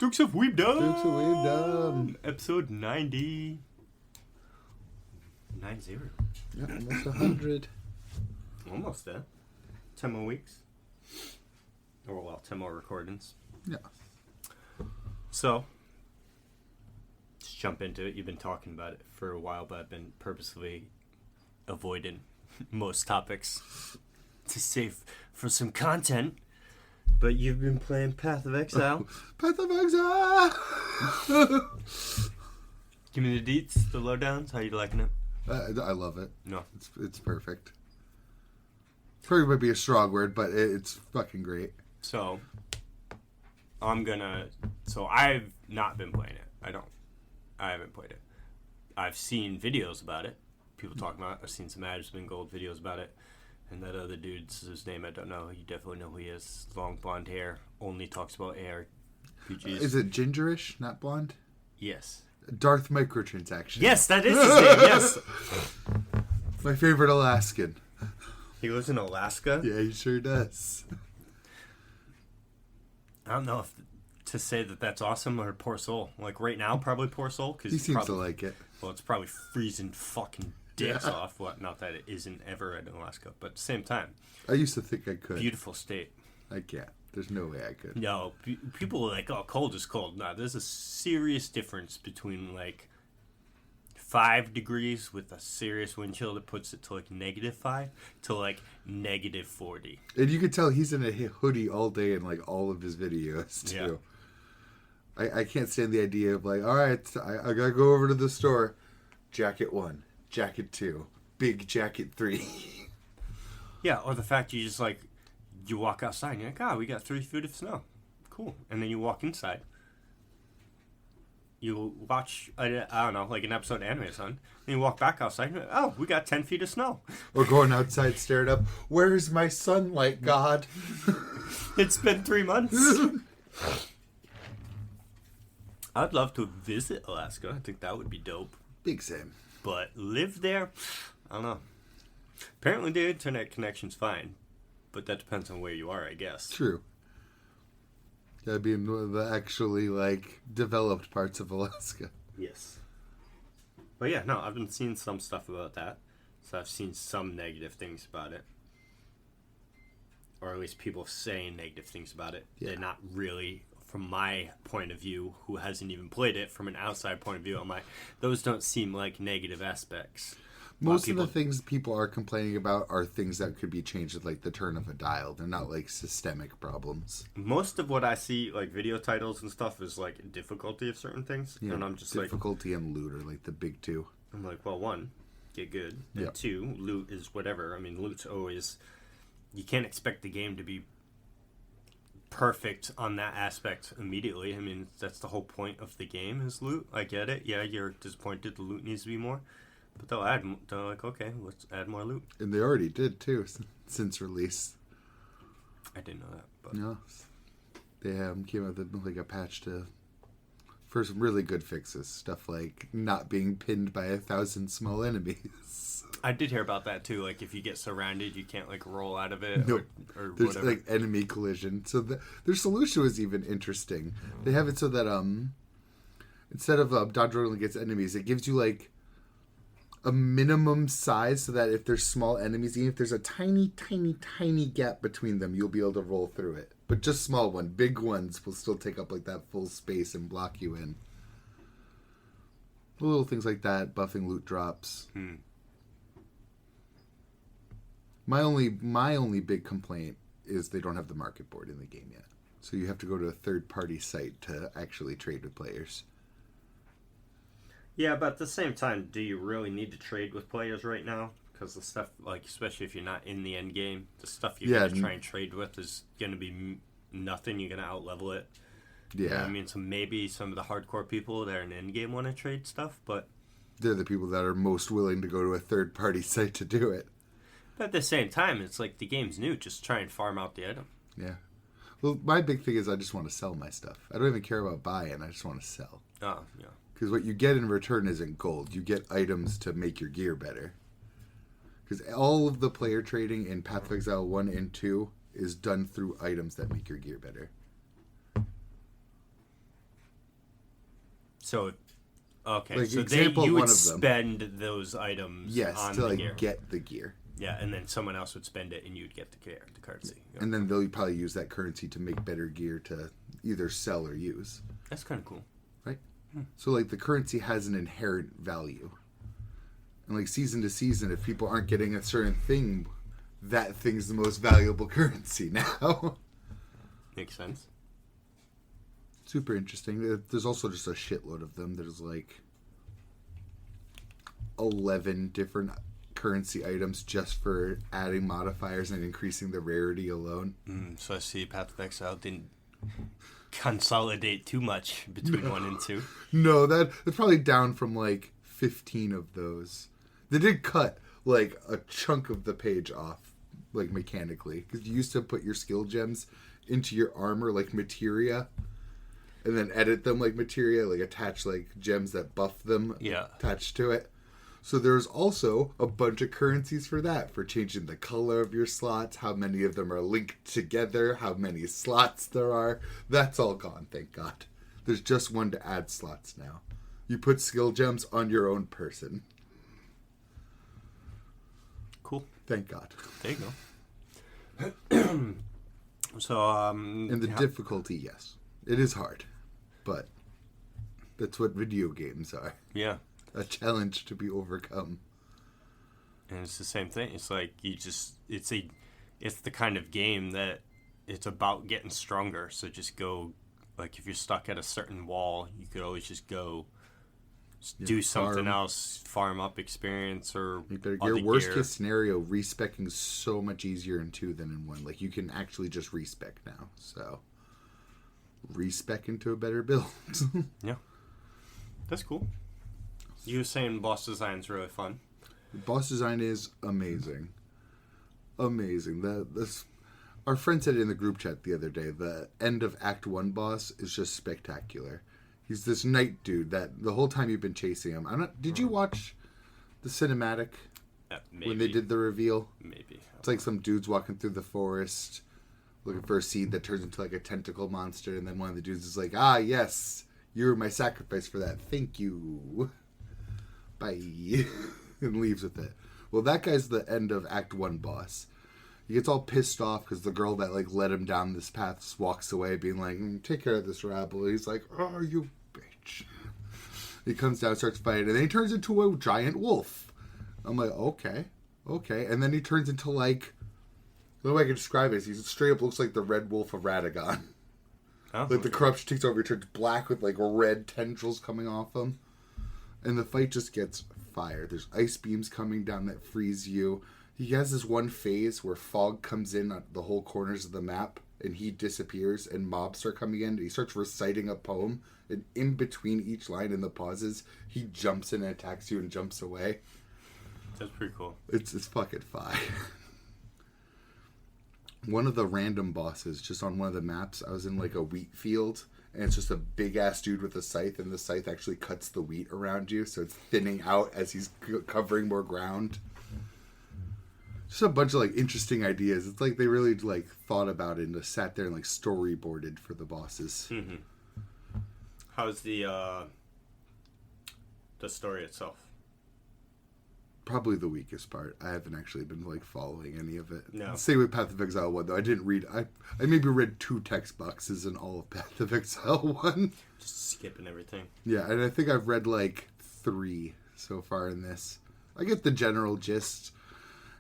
Dukes of Weebdom. Episode 90. 90. Yeah, almost 100. Almost there. 10 more weeks. Or, well, 10 more recordings. Yeah. So, let's jump into it. You've been talking about it for a while, but I've been purposely avoiding most topics to save for some content. But you've been playing Path of Exile. Path of Exile! Give me the deets, the lowdowns. How you liking it? I love it. No. It's perfect. Perfect might be a strong word, but it's fucking great. So, I've not been playing it. I haven't played it. I've seen videos about it. People talking about it. I've seen some Adamsman Gold videos about it. And that other dude's whose name I don't know. You definitely know who he is. Long blonde hair. Only talks about ARPGs. Is it gingerish, not blonde? Yes. Darth Microtransaction. Yes, that is his name. Yes. My favorite Alaskan. He lives in Alaska? Yeah, he sure does. I don't know if to say that that's awesome or poor soul. Like right now, probably poor soul. Cause he seems to like it. Well, it's probably freezing fucking dicks off. Well, not that it isn't ever in Alaska, but at the same time. I used to think I could. Beautiful state. I can't. There's no way I could. No, people are like, oh, cold is cold. No, there's a serious difference between like 5 degrees with a serious wind chill that puts it to like -5 to like -40. And you could tell he's in a hoodie all day in like all of his videos too. Yeah. I can't stand the idea of like, all right, I gotta go over to the store. Jacket 1, jacket 2, big jacket 3. Yeah, or the fact you just like, you walk outside and you're like, we got 3 feet of snow. Cool. And then you walk inside. You watch, I don't know, like an episode of Anime or something. And you walk back outside and you're like, we got 10 feet of snow. Or going outside staring up, where's my sunlight, God? It's been 3 months. I'd love to visit Alaska. I think that would be dope. Big same. But live there? I don't know. Apparently the internet connection's fine. But that depends on where you are, I guess. True. Gotta be in one of the actually, like, developed parts of Alaska. Yes. But yeah, no, I've been seeing some stuff about that. So I've seen some negative things about it. Or at least people saying negative things about it. Yeah. They're not really, from my point of view, who hasn't even played it, from an outside point of view, I'm like, those don't seem like negative aspects. Most of the things people are complaining about are things that could be changed at like the turn of a dial. They're not like systemic problems. Most of what I see, like video titles and stuff, is like difficulty of certain things. Yeah, and I'm just difficulty and loot are like the big two. I'm like, well, 1, get good. And 2, loot is whatever. I mean, loot's always... You can't expect the game to be perfect on that aspect immediately. I mean, that's the whole point of the game is loot. I get it. Yeah, you're disappointed the loot needs to be more. But they're like, okay, let's add more loot. And they already did, too, since release. I didn't know that. But. No. They came out with like a patch for some really good fixes. Stuff like not being pinned by 1,000 small enemies. I did hear about that, too. Like, if you get surrounded, you can't, like, roll out of it or There's, whatever. like, enemy collision. So their solution was even interesting. They have it so that, instead of dodging against enemies, it gives you, like, a minimum size so that if there's small enemies, even if there's a tiny, tiny, tiny gap between them, you'll be able to roll through it. But just small one. Big ones will still take up like that full space and block you in. Little things like that, buffing loot drops. My only big complaint is they don't have the market board in the game yet. So you have to go to a third-party site to actually trade with players. Yeah, but at the same time, do you really need to trade with players right now? Because the stuff, like, especially if you're not in the end game, the stuff you're going to try and trade with is going to be nothing. You're going to out-level it. Yeah. You know what I mean, so maybe some of the hardcore people that are in end game want to trade stuff, but... They're the people that are most willing to go to a third-party site to do it. But at the same time, it's like the game's new. Just try and farm out the item. Yeah. Well, my big thing is I just want to sell my stuff. I don't even care about buying. I just want to sell. Oh, yeah. Because what you get in return isn't gold. You get items to make your gear better. Because all of the player trading in Path of Exile 1 and 2 is done through items that make your gear better. So, okay, Like, so example you one would of them. spend those items on to the like gear. get the gear. Yeah, and then someone else would spend it, and you'd get the currency. Yeah. And then they'll probably use that currency to make better gear to either sell or use. That's kind of cool. Right? So, like, the currency has an inherent value. And, like, season to season, if people aren't getting a certain thing, that thing's the most valuable currency now. Makes sense. Super interesting. There's also just a shitload of them. There's, like, 11 different currency items just for adding modifiers and increasing the rarity alone. So I see Path of Exile didn't consolidate too much between 1 and 2. No, that's probably down from like 15 of those. They did cut like a chunk of the page off, like mechanically, because you used to put your skill gems into your armor like materia, and then edit them like materia, like attach like gems that buff them attached to it. So there's also a bunch of currencies for that, for changing the color of your slots, how many of them are linked together, how many slots there are. That's all gone, thank God. There's just one to add slots now. You put skill gems on your own person. Cool. Thank God. There you go. So, and the difficulty, yes. It is hard. But that's what video games are. Yeah. A challenge to be overcome. And it's the same thing. It's like it's the kind of game that it's about getting stronger. So just go, like if you're stuck at a certain wall, you could always just go do something else, farm up experience or your worst case scenario, respecking is so much easier in 2 than in 1. Like you can actually just respec now. So respec into a better build. Yeah. That's cool. You were saying boss design's really fun. Boss design is amazing. Amazing. Our friend said it in the group chat the other day, the end of Act 1 boss is just spectacular. He's this knight dude that the whole time you've been chasing him. Did you watch the cinematic when they did the reveal? Maybe. It's like some dudes walking through the forest looking for a seed that turns into like a tentacle monster, and then one of the dudes is like, "Ah, yes, you were my sacrifice for that. Thank you. Bye." And leaves with it. Well, that guy's the end of Act 1 boss. He gets all pissed off because the girl that like led him down this path walks away being like, "Take care of this rabble." He's like, "Oh, you bitch." He comes down, starts fighting, and then he turns into a giant wolf. I'm like, okay. And then he turns into like, the way I can describe it is he straight up looks like the Red Wolf of Radagon. Oh, like the corruption takes over, he turns black with like red tendrils coming off him. And the fight just gets fire. There's ice beams coming down that freeze you. He has this one phase where fog comes in on the whole corners of the map and he disappears and mobs start coming in. And he starts reciting a poem, and in between each line and the pauses, he jumps in and attacks you and jumps away. That's pretty cool. It's fucking fire. One of the random bosses, just on one of the maps, I was in like a wheat field, and it's just a big ass dude with a scythe, and the scythe actually cuts the wheat around you, so it's thinning out as he's covering more ground. Just a bunch of like interesting ideas. It's like they really like thought about it and just sat there and like storyboarded for the bosses. Mm-hmm. How's the story itself? Probably the weakest part. I haven't actually been like following any of it. No. Same with Path of Exile 1 though. I didn't read. I maybe read 2 text boxes in all of Path of Exile 1. Just skipping everything. Yeah, and I think I've read like 3 so far in this. I get the general gist.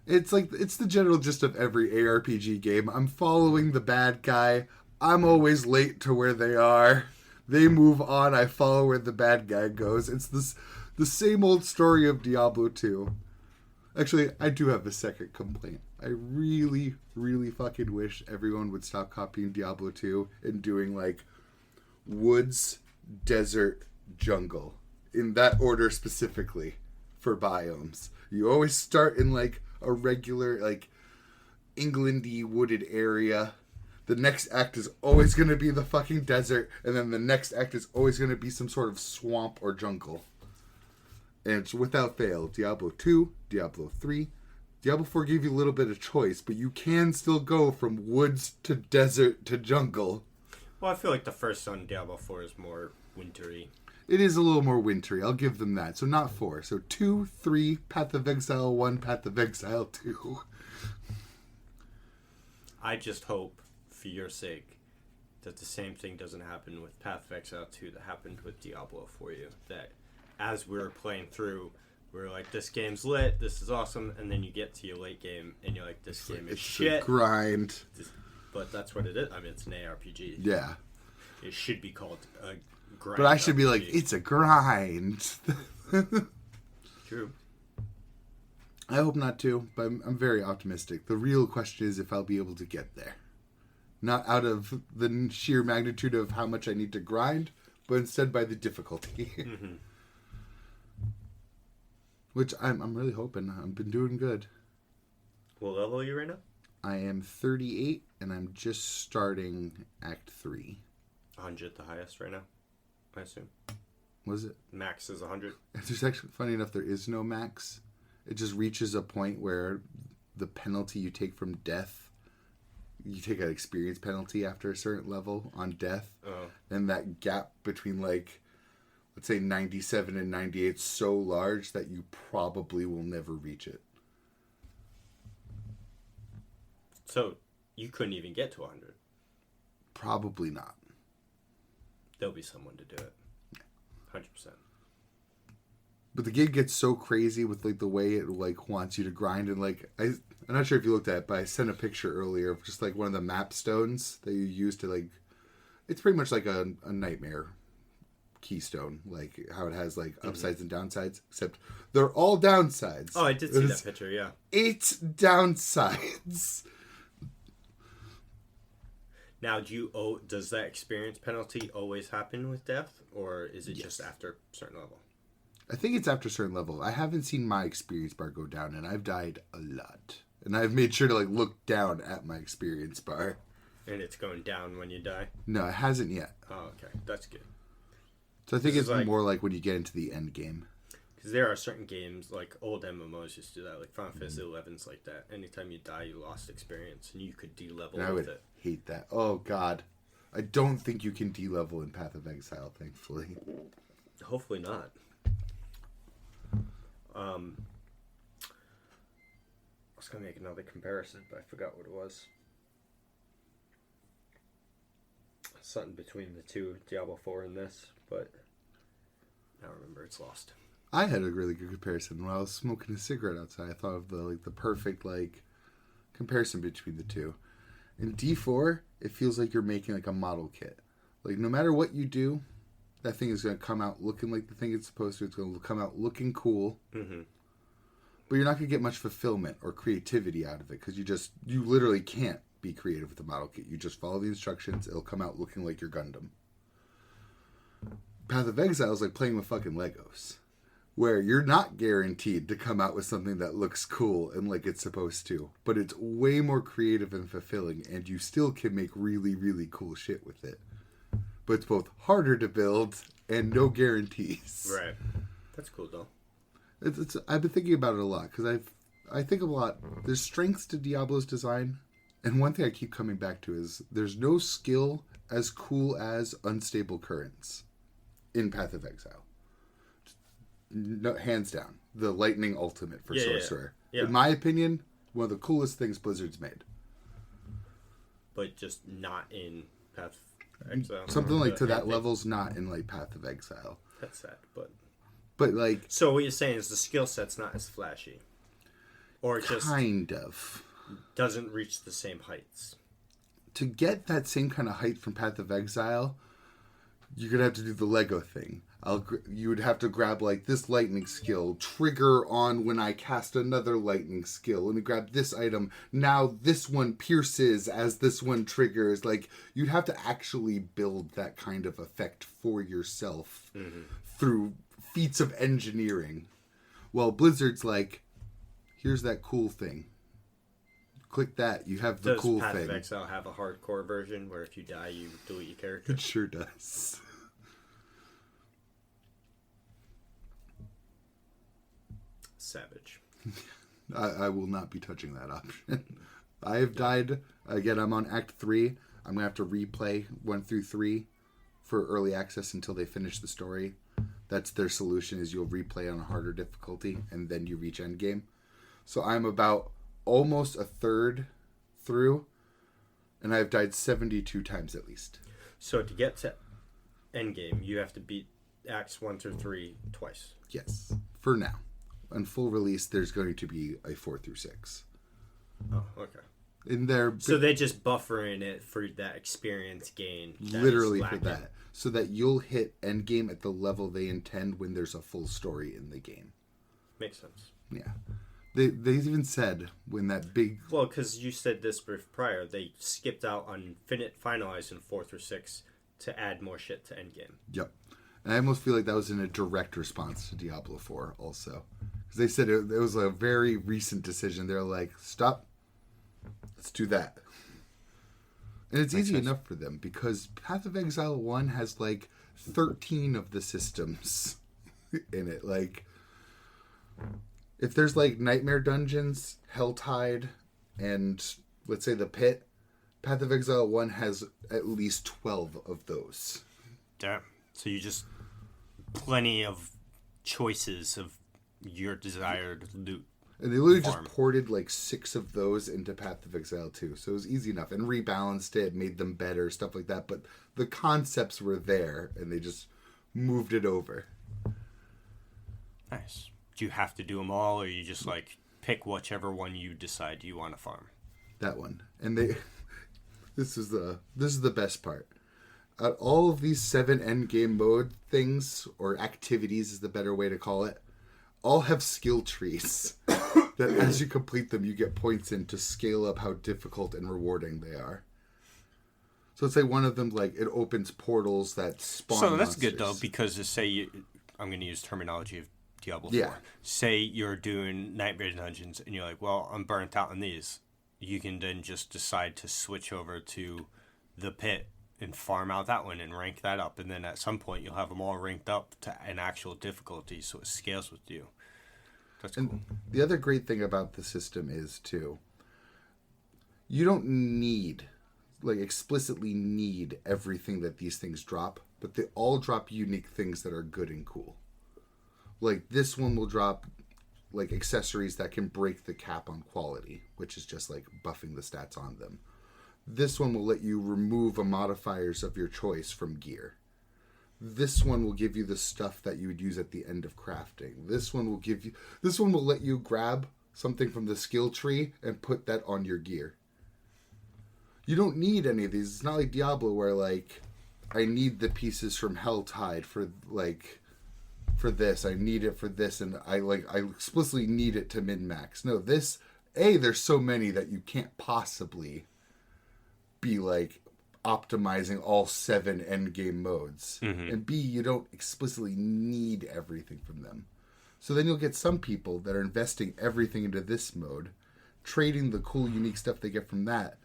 It's the general gist of every ARPG game. I'm following the bad guy. I'm always late to where they are. They move on. I follow where the bad guy goes. It's the same old story of Diablo 2. Actually, I do have a second complaint. I really, really fucking wish everyone would stop copying Diablo 2 and doing like woods, desert, jungle. In that order specifically for biomes. You always start in like a regular like Englandy wooded area. The next act is always going to be the fucking desert, and then the next act is always going to be some sort of swamp or jungle. And it's without fail. Diablo 2, Diablo 3. Diablo 4 gave you a little bit of choice, but you can still go from woods to desert to jungle. Well, I feel like the first one, Diablo 4, is more wintry. It is a little more wintry. I'll give them that. So not 4. So 2, 3, Path of Exile 1, Path of Exile 2. I just hope, for your sake, that the same thing doesn't happen with Path of Exile 2 that happened with Diablo for you. That as we were playing through, we were like, this game's lit, this is awesome, and then you get to your late game, and you're like, this game is shit. It's a grind. But that's what it is. I mean, it's an ARPG. Yeah. It should be called a grind. But I should RPG. be like, it's a grind. True. I hope not to, but I'm very optimistic. The real question is if I'll be able to get there. Not out of the sheer magnitude of how much I need to grind, but instead by the difficulty. Mm-hmm. Which I'm really hoping. I've been doing good. What level are you right now? I am 38, and I'm just starting Act 3. 100 the highest right now, I assume. Was it? Max is 100. There's actually, funny enough, there is no max. It just reaches a point where the penalty you take from death, you take an experience penalty after a certain level on death. Oh. And that gap between, like, let's say 97 and 98 is so large that you probably will never reach it. So, you couldn't even get to 100. Probably not. There'll be someone to do it. 100%. But the game gets so crazy with like the way it like wants you to grind, and like I'm not sure if you looked at it, but I sent a picture earlier of just like one of the map stones that you use to like, it's pretty much like a nightmare keystone, like how it has like upsides and downsides, except they're all downsides. Oh, I did see that picture, yeah. 8 downsides. Now, does that experience penalty always happen with death, or is it just after a certain level? I think it's after a certain level. I haven't seen my experience bar go down, and I've died a lot. And I've made sure to like look down at my experience bar. And it's going down when you die? No, it hasn't yet. Oh, okay. That's good. So I think it's like, more like when you get into the end game. Because there are certain games, like old MMOs used to do that, like Final Fantasy XI's like that. Anytime you die, you lost experience, and you could de-level And I would hate that. Oh, God. I don't think you can de-level in Path of Exile, thankfully. Hopefully not. I was going to make another comparison, but I forgot what it was. Something between the two, Diablo 4 and this, but I don't remember. It's lost. I had a really good comparison when I was smoking a cigarette outside. I thought of the perfect like comparison between the two. In D4, it feels like you're making like a model kit. Like no matter what you do, that thing is going to come out looking like the thing it's supposed to. It's going to come out looking cool. Mm-hmm. But you're not going to get much fulfillment or creativity out of it because you literally can't be creative with the model kit. You just follow the instructions. It'll come out looking like your Gundam. Path of Exile is like playing with fucking Legos, where you're not guaranteed to come out with something that looks cool and like it's supposed to, but it's way more creative and fulfilling, and you still can make really, really cool shit with it. But it's both harder to build and no guarantees. Right. That's cool, though. I've been thinking about it a lot, because I think a lot. There's strengths to Diablo's design, and one thing I keep coming back to is there's no skill as cool as unstable currents in Path of Exile. No, hands down, the lightning ultimate for sorcerer. Yeah. In my opinion, one of the coolest things Blizzard's made. But just not in Path of Exile. Something like to that level's not in like Path of Exile. That's sad, but like. So what you're saying is the skill set's not as flashy, or it just kind of doesn't reach the same heights. To get that same kind of height from Path of Exile, you're gonna have to do the Lego thing. You would have to grab like this lightning skill, trigger on when I cast another lightning skill. Let me grab this item. Now this one pierces as this one triggers. Like you'd have to actually build that kind of effect for yourself through feats of engineering. Well, Blizzard's like, here's that cool thing. Click that. You have the cool thing. Does Path of Exile have a hardcore version where if you die, you delete your character? It sure does. Savage. I will not be touching that option. I have died. Again, I'm on Act 3. I'm going to have to replay 1 through 3 for early access until they finish the story. That's their solution, is you'll replay on a harder difficulty, and then you reach endgame. So I'm about almost a third through, and I've died 72 times at least. So to get to endgame, you have to beat acts 1 through 3 twice. Yes, for now. On full release, there's going to be a 4 through 6. Oh, okay. In there, so they just buffer in it for that experience gain. Literally for that. So that you'll hit endgame at the level they intend when there's a full story in the game. Makes sense. Yeah. They even said when that big... Well, because you said this prior, they skipped out on finalizing 4 through 6 to add more shit to endgame. Yep. And I almost feel like that was in a direct response to Diablo 4 also. Because they said it was a very recent decision. They're like, stop. Let's do that. And it's easy enough for them because Path of Exile 1 has like 13 of the systems in it. Like, if there's like Nightmare Dungeons, Helltide, and let's say the Pit, Path of Exile 1 has at least 12 of those. Damn. So you just plenty of choices of your desired loot. And they literally just ported like 6 of those into Path of Exile 2. So it was easy enough. And rebalanced it, made them better, stuff like that. But the concepts were there, and they just moved it over. Nice. Do you have to do them all, or you just like pick whichever one you decide you want to farm? That one. And they... This is the best part. All of these 7 endgame mode things, or activities is the better way to call it, all have skill trees that as you complete them, you get points in to scale up how difficult and rewarding they are. So let's say one of them, like, it opens portals that spawn So that's monsters. good, though, because I'm going to use terminology of Diablo 4. Yeah. Say you're doing Nightmare Dungeons, and you're like, well, I'm burnt out on these. You can then just decide to switch over to the Pit and farm out that one and rank that up. And then at some point, you'll have them all ranked up to an actual difficulty, so it scales with you. That's cool. And the other great thing about the system is, too, you don't need, like, explicitly need everything that these things drop, but they all drop unique things that are good and cool. Like, this one will drop, like, accessories that can break the cap on quality, which is just, like, buffing the stats on them. This one will let you remove modifiers of your choice from gear. This one will give you the stuff that you would use at the end of crafting. This one will let you grab something from the skill tree and put that on your gear. You don't need any of these. It's not like Diablo where, like, I need the pieces from Helltide for this. I need it for this, and I explicitly need it to min-max. No, there's so many that you can't possibly be, like, optimizing all 7 endgame modes. Mm-hmm. And B, you don't explicitly need everything from them. So then you'll get some people that are investing everything into this mode, trading the cool, unique stuff they get from that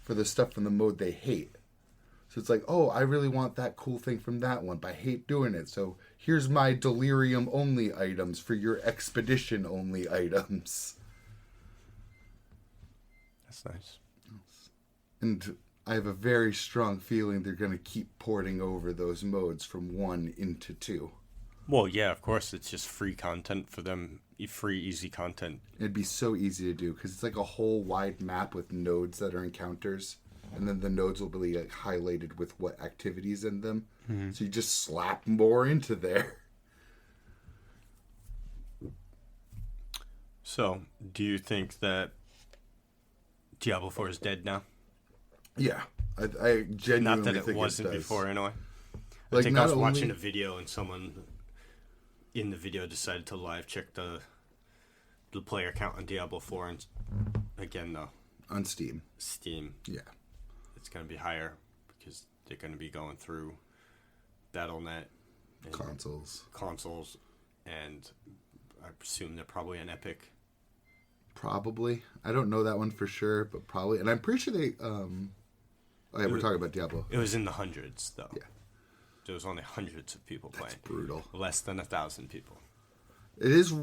for the stuff from the mode they hate. So it's like, oh, I really want that cool thing from that one, but I hate doing it. So here's my delirium-only items for your expedition-only items. That's nice. And I have a very strong feeling they're going to keep porting over those modes from 1 into 2. Well, yeah, of course. It's just free content for them. Free, easy content. It'd be so easy to do because it's like a whole wide map with nodes that are encounters. And then the nodes will be like highlighted with what activities in them. Mm-hmm. So you just slap more into there. So, do you think that Diablo 4 is dead now? Yeah, I genuinely not that it think wasn't it does. before, anyway. Like, I think I was watching a video and someone in the video decided to live check the player count on Diablo 4, and again though, on Steam. Yeah, it's going to be higher because they're going to be going through BattleNet and consoles, and I presume they're probably an Epic. Probably, I don't know that one for sure, but probably, and I'm pretty sure they. We're talking about Diablo. It was in the hundreds, though. Yeah. There was only hundreds of people playing. That's brutal. Less than 1,000 people. It is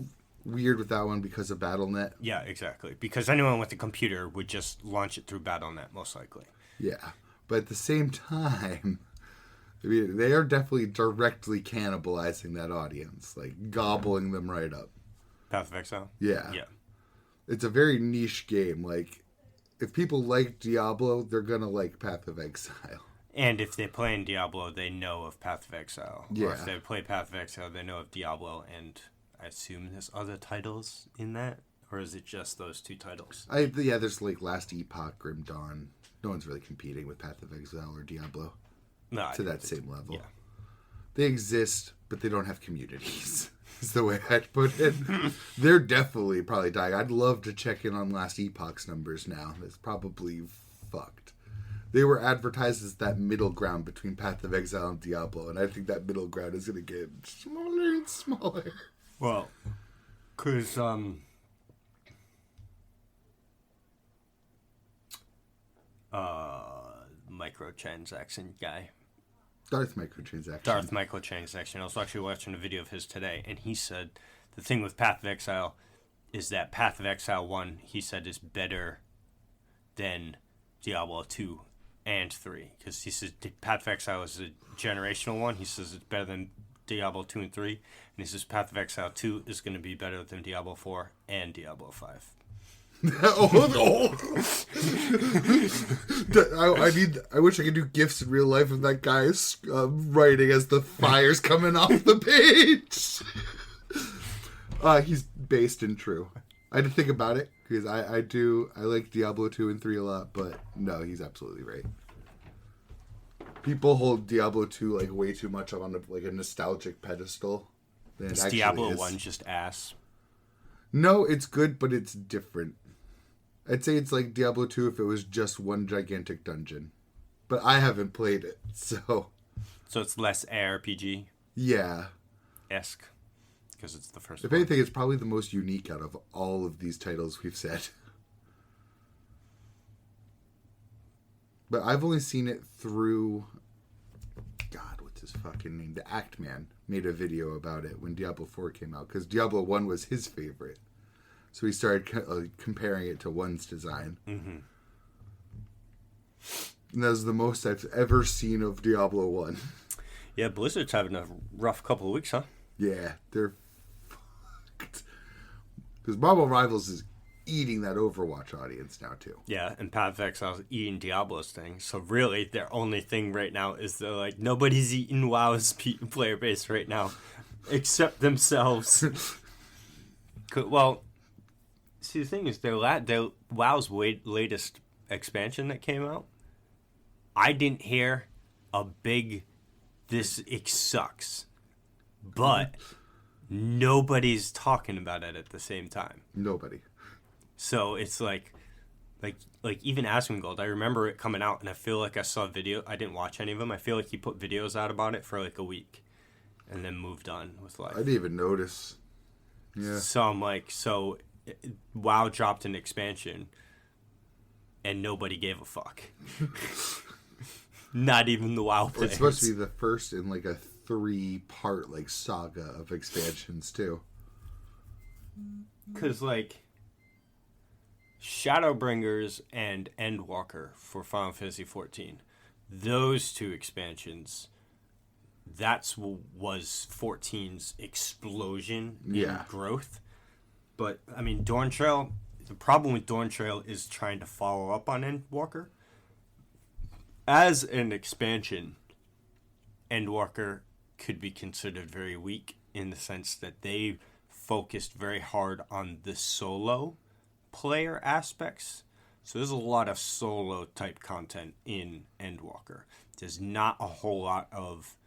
weird with that one because of BattleNet. Yeah, exactly. Because anyone with a computer would just launch it through BattleNet, most likely. Yeah. But at the same time, I mean, they are definitely directly cannibalizing that audience, like gobbling them right up. Path of Exile? Yeah. Yeah. It's a very niche game. Like, if people like Diablo, they're going to like Path of Exile. And if they play in Diablo, they know of Path of Exile. Yeah. Or if they play Path of Exile, they know of Diablo, and I assume there's other titles in that? Or is it just those two titles? Yeah, there's like Last Epoch, Grim Dawn. No one's really competing with Path of Exile or Diablo to that same level. Yeah. They exist, but they don't have communities. Is the way I'd put it. They're definitely probably dying. I'd love to check in on Last Epoch's numbers now. It's probably fucked. They were advertised as that middle ground between Path of Exile and Diablo, and I think that middle ground is going to get smaller and smaller. Well, because microtransaction guy. Darth microtransaction. I was actually watching a video of his today, and he said the thing with Path of Exile is that Path of Exile 1, he said, is better than Diablo 2 and 3. Because he says Path of Exile is a generational one. He says it's better than Diablo 2 and 3. And he says Path of Exile 2 is going to be better than Diablo 4 and Diablo 5. I wish I could do GIFs in real life of that guy writing as the fire's coming off the page. He's based in true. I had to think about it because I like Diablo 2 and 3 a lot, but no, he's absolutely right. People hold Diablo 2 like way too much on a nostalgic pedestal. Is Diablo 1 just ass? No, it's good, but it's different. I'd say it's like Diablo 2 if it was just one gigantic dungeon. But I haven't played it, so... So it's less ARPG? Yeah. Esque. Because it's the first one. If one. anything, it's probably the most unique out of all of these titles we've said. But I've only seen it through... God, what's his fucking name? The Act Man made a video about it when Diablo 4 came out. Because Diablo 1 was his favorite. So he started comparing it to 1's design. Mm-hmm. And that was the most I've ever seen of Diablo 1. Yeah, Blizzard's having a rough couple of weeks, huh? Yeah, they're fucked. Because Marvel Rivals is eating that Overwatch audience now, too. Yeah, and Path of Exile's eating Diablo's thing. So really, their only thing right now is they're like, nobody's eating WoW's player base right now. Except themselves. Well... See, the thing is, their WoW's latest expansion that came out, I didn't hear a big, it sucks. But nobody's talking about it at the same time. Nobody. So it's like even Asmongold, I remember it coming out, and I feel like I saw a video. I didn't watch any of them. I feel like he put videos out about it for like a week and then moved on with life. I didn't even notice. Yeah. So I'm like, WoW dropped an expansion, and nobody gave a fuck. Not even the WoW players. It's supposed to be the first in like a 3-part like saga of expansions too. Because like Shadowbringers and Endwalker for Final Fantasy XIV, those two expansions, was 14's explosion in growth. But, I mean, Dawntrail, the problem with Dawntrail is trying to follow up on Endwalker. As an expansion, Endwalker could be considered very weak in the sense that they focused very hard on the solo player aspects. So there's a lot of solo type content in Endwalker. There's not a whole lot of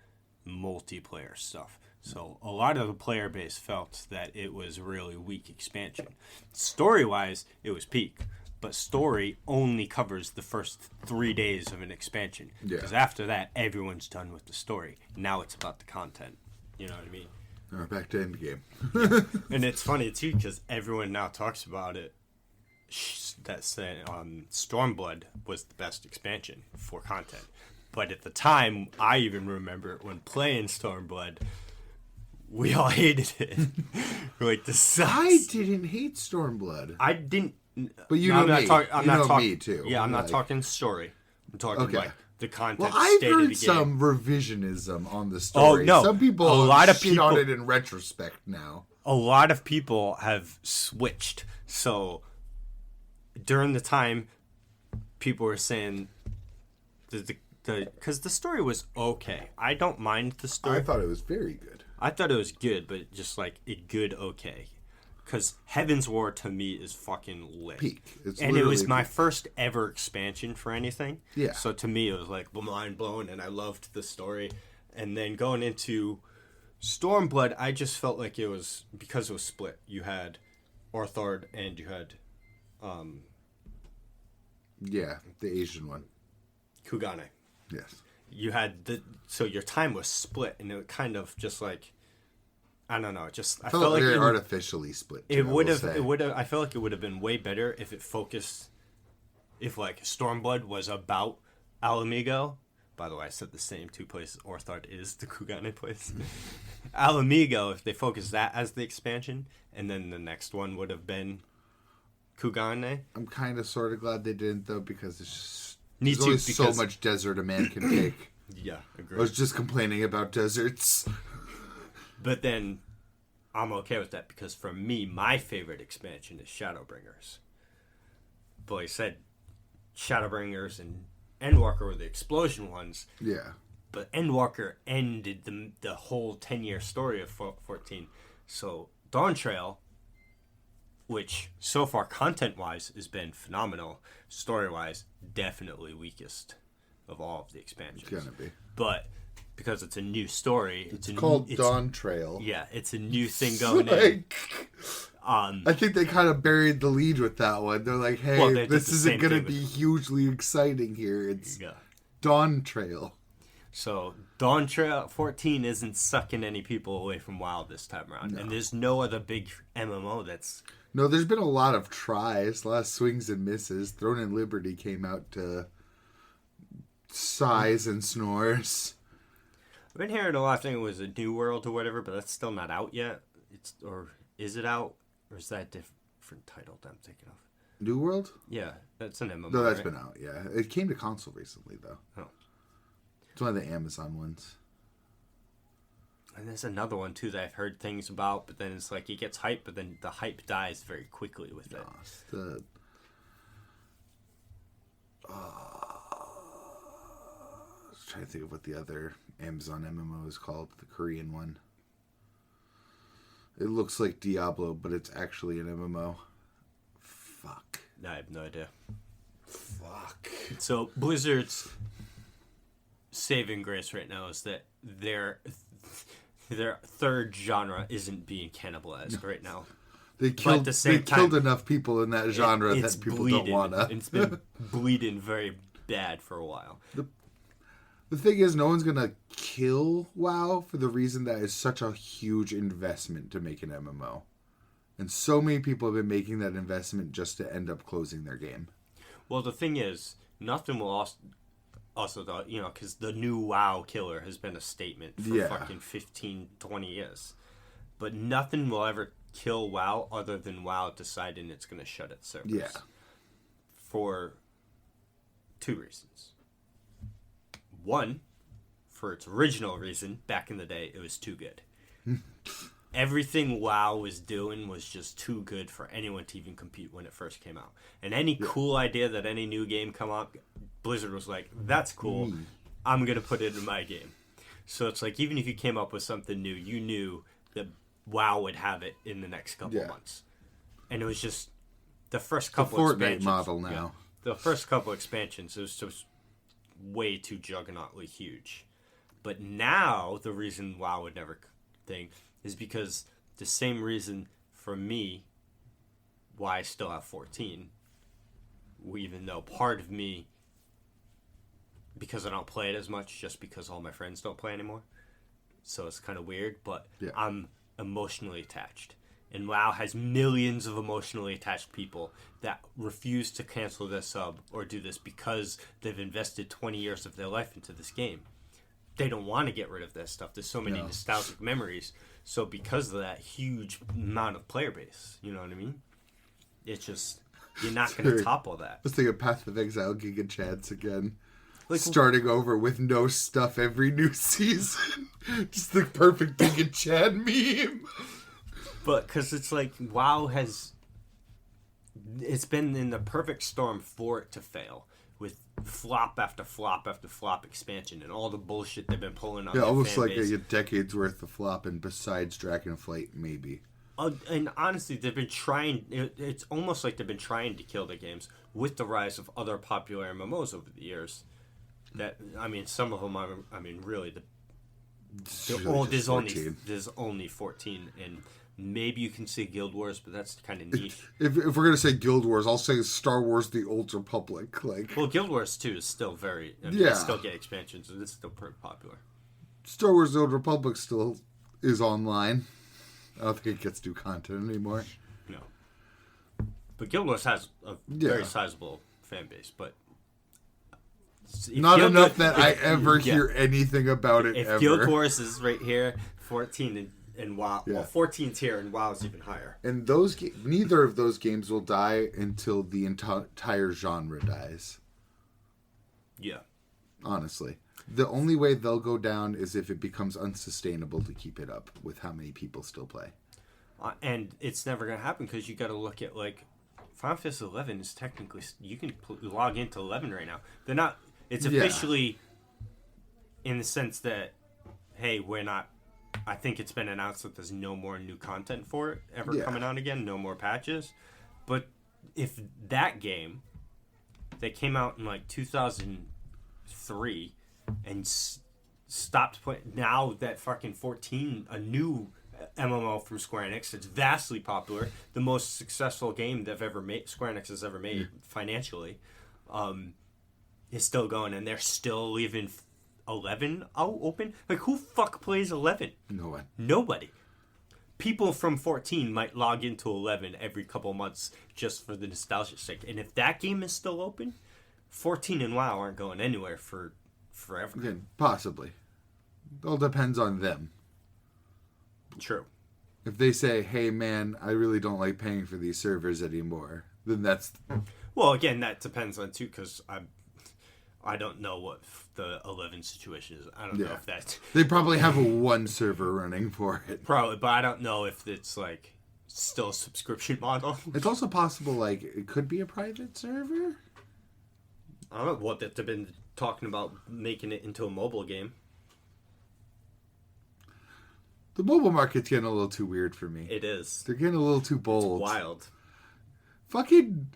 multiplayer stuff. So a lot of the player base felt that it was a really weak expansion. Story-wise, it was peak. But story only covers the first 3 days of an expansion. Because after that, everyone's done with the story. Now it's about the content. You know what I mean? All right, back to Endgame. And it's funny, too, because everyone now talks about it. That said, Stormblood was the best expansion for content. But at the time, I even remember when playing Stormblood, we all hated it. We're like, this sucks. I didn't hate Stormblood. I didn't. But you know me. I'm not talking me too. Yeah, I'm not talking story. I'm talking like the content. Well, I've state of heard the some revisionism on the story. Oh, no. Some people A lot of shit on people- it in retrospect now. A lot of people have switched. So during the time, people were saying because the story was okay. I don't mind the story. I thought it was very good. I thought it was good, but just like a good okay. Because Heaven's War to me is fucking lit. Peak. It's And it was literally my peak. first ever expansion for anything. Yeah. So to me, it was like mind blowing, and I loved the story. And then going into Stormblood, I just felt like it was because it was split. You had Orthard and you had Yeah, the Asian one. Kugane. Yes. You had so your time was split, and it kind of just like I don't know. I felt like very artificially split. I feel like it would have been way better if it focused. If like Stormblood was about Alamigo. By the way, I said the same two places Orthard is the Kugane place. Alamigo, if they focused that as the expansion, and then the next one would have been Kugane. I'm kind of sort of glad they didn't though, because it's just Need there's to, only so because- much desert a man can take. Yeah, I agree. was just complaining about deserts. But then I'm okay with that because for me, my favorite expansion is Shadowbringers. But like I said, Shadowbringers and Endwalker were the explosion ones. Yeah. But Endwalker ended the whole 10-year story of 14. So Dawn Trail, which so far content-wise has been phenomenal, story-wise definitely weakest of all of the expansions. It's gonna be. But because it's a new story, It's called Dawn Trail. Yeah, it's a new thing going in. Like, Um, I think they kind of buried the lead with that one. They're like, hey, Well, they did this the isn't same going to thing be with- hugely exciting here. It's yeah. Dawn Trail. So Dawn Trail 14 isn't sucking any people away from WoW this time around, and there's no other big MMO that's. No, there's been a lot of tries, a lot of swings and misses. Throne and Liberty came out to sighs and snores. I've been hearing a lot of things it was a New World or whatever, but that's still not out yet. Or is it out? Or is that a different title that I'm thinking of? New World? Yeah, that's an MMO. No, that's right? been out, yeah. It came to console recently, though. Oh. It's one of the Amazon ones. And there's another one too that I've heard things about, but then it's like it gets hype, but then the hype dies very quickly with it. It's the... I was trying to think of what the other Amazon MMO is called, the Korean one. It looks like Diablo, but it's actually an MMO. Fuck. I have no idea. Fuck. So Blizzard's saving grace right now is that their third genre isn't being cannibalized right now. They But at killed, the same killed time, enough people in that genre It's that people bleeding. don't wanna. It's been bleeding very bad for a while. The thing is, no one's gonna kill WoW for the reason that it's such a huge investment to make an MMO. And so many people have been making that investment just to end up closing their game. Well, the thing is, nothing will also because the new WoW killer has been a statement for fucking 15, 20 years. But nothing will ever kill WoW other than WoW deciding it's going to shut its servers. Yeah. For two reasons. One, for its original reason, back in the day, it was too good. Everything WoW was doing was just too good for anyone to even compete when it first came out. And any cool idea that any new game come up, Blizzard was like, that's cool. I'm going to put it in my game. So it's like, even if you came up with something new, you knew that WoW would have it in the next couple months. And it was just the first couple Fortnite expansions. model now. The first couple expansions, it was just way too juggernautly huge. But now, the reason WoW would never think is because the same reason for me why I still have 14, even though part of me, because I don't play it as much, just because all my friends don't play anymore. So it's kind of weird, but I'm emotionally attached. And WoW has millions of emotionally attached people that refuse to cancel their sub or do this because they've invested 20 years of their life into this game. They don't want to get rid of that stuff. There's so many nostalgic memories. So because of that huge amount of player base, you know what I mean? It's just, you're not going to topple that. Let's think of Path of Exile Giga Chance again. Like, starting over with no stuff every new season. Just the perfect Big and Chad meme. But because it's like WoW it's been in the perfect storm for it to fail with flop after flop after flop expansion and all the bullshit they've been pulling on. Yeah, almost fan like base. a decade's worth of flopping besides Dragonflight, maybe. And honestly, they've been trying. It's almost like they've been trying to kill the games with the rise of other popular MMOs over the years. That some of them are. Really, there's only 14, and maybe you can say Guild Wars, but that's kind of niche. If we're gonna say Guild Wars, I'll say Star Wars: The Old Republic. Well, Guild Wars 2 is still very. They still get expansions, and it's still pretty popular. Star Wars: The Old Republic still is online. I don't think it gets new content anymore. No. But Guild Wars has a very sizable fan base, but not enough that I ever hear anything about it ever. Guild Wars is right here, 14 and WoW. Yeah. Well, 14's here and WoW's even higher. And neither of those games will die until the entire genre dies. Yeah. Honestly. The only way they'll go down is if it becomes unsustainable to keep it up with how many people still play. And it's never going to happen because you got to look at, like, Final Fantasy 11 is technically, you can log into 11 right now. They're not, it's officially in the sense that, hey, we're not, I think it's been announced that there's no more new content for it ever coming out again, no more patches. But if that game, that came out in, like, 2003, and stopped playing. Now that fucking 14, a new MMO from Square Enix, it's vastly popular, the most successful game they've ever made, Square Enix has ever made financially, is still going, and they're still leaving 11 out open. Like, who fuck plays 11? No one. Nobody. People from 14 might log into 11 every couple months just for the nostalgia's sake, and if that game is still open, 14 and WoW aren't going anywhere for forever. Again, possibly. It all depends on them. True. If they say, hey man, I really don't like paying for these servers anymore, then that's... Well, again, that depends on too, because I don't know what the 11 situation is. I don't know if that's... They probably have one server running for it. Probably, but I don't know if it's like still a subscription model. It's also possible, like, it could be a private server? I don't know what they've been talking about making it into a mobile game. The mobile market's getting a little too weird for me. It is. They're getting a little too bold. It's wild. Fucking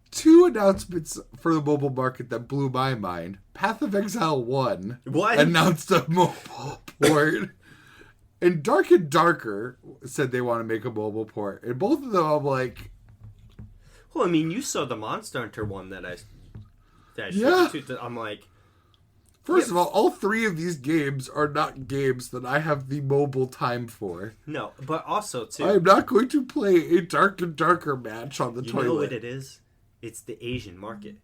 2 announcements for the mobile market that blew my mind. Path of Exile 1 announced a mobile port. And Dark and Darker said they want to make a mobile port. And both of them, I'm like... Well, I mean, you saw the Monster Hunter one that I showed you too. I'm like... First of all 3 of these games are not games that I have the mobile time for. No, but also, too... I am not going to play a Dark and Darker match on the toilet. You know what it is? It's the Asian market.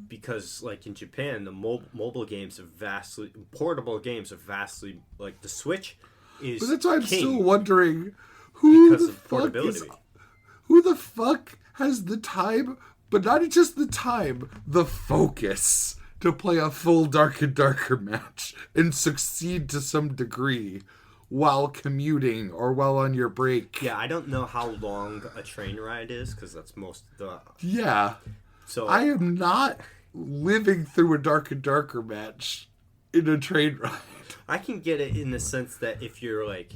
Because, like, in Japan, the mobile games are vastly... Portable games are vastly... Like, the Switch is But that's why I'm king still wondering who because the of fuck portability. who the fuck has the time, but not just the time, the focus to play a full Dark and Darker match and succeed to some degree while commuting or while on your break. Yeah, I don't know how long a train ride is, because that's most of the... Yeah. So I am not living through a Dark and Darker match in a train ride. I can get it in the sense that if you're like...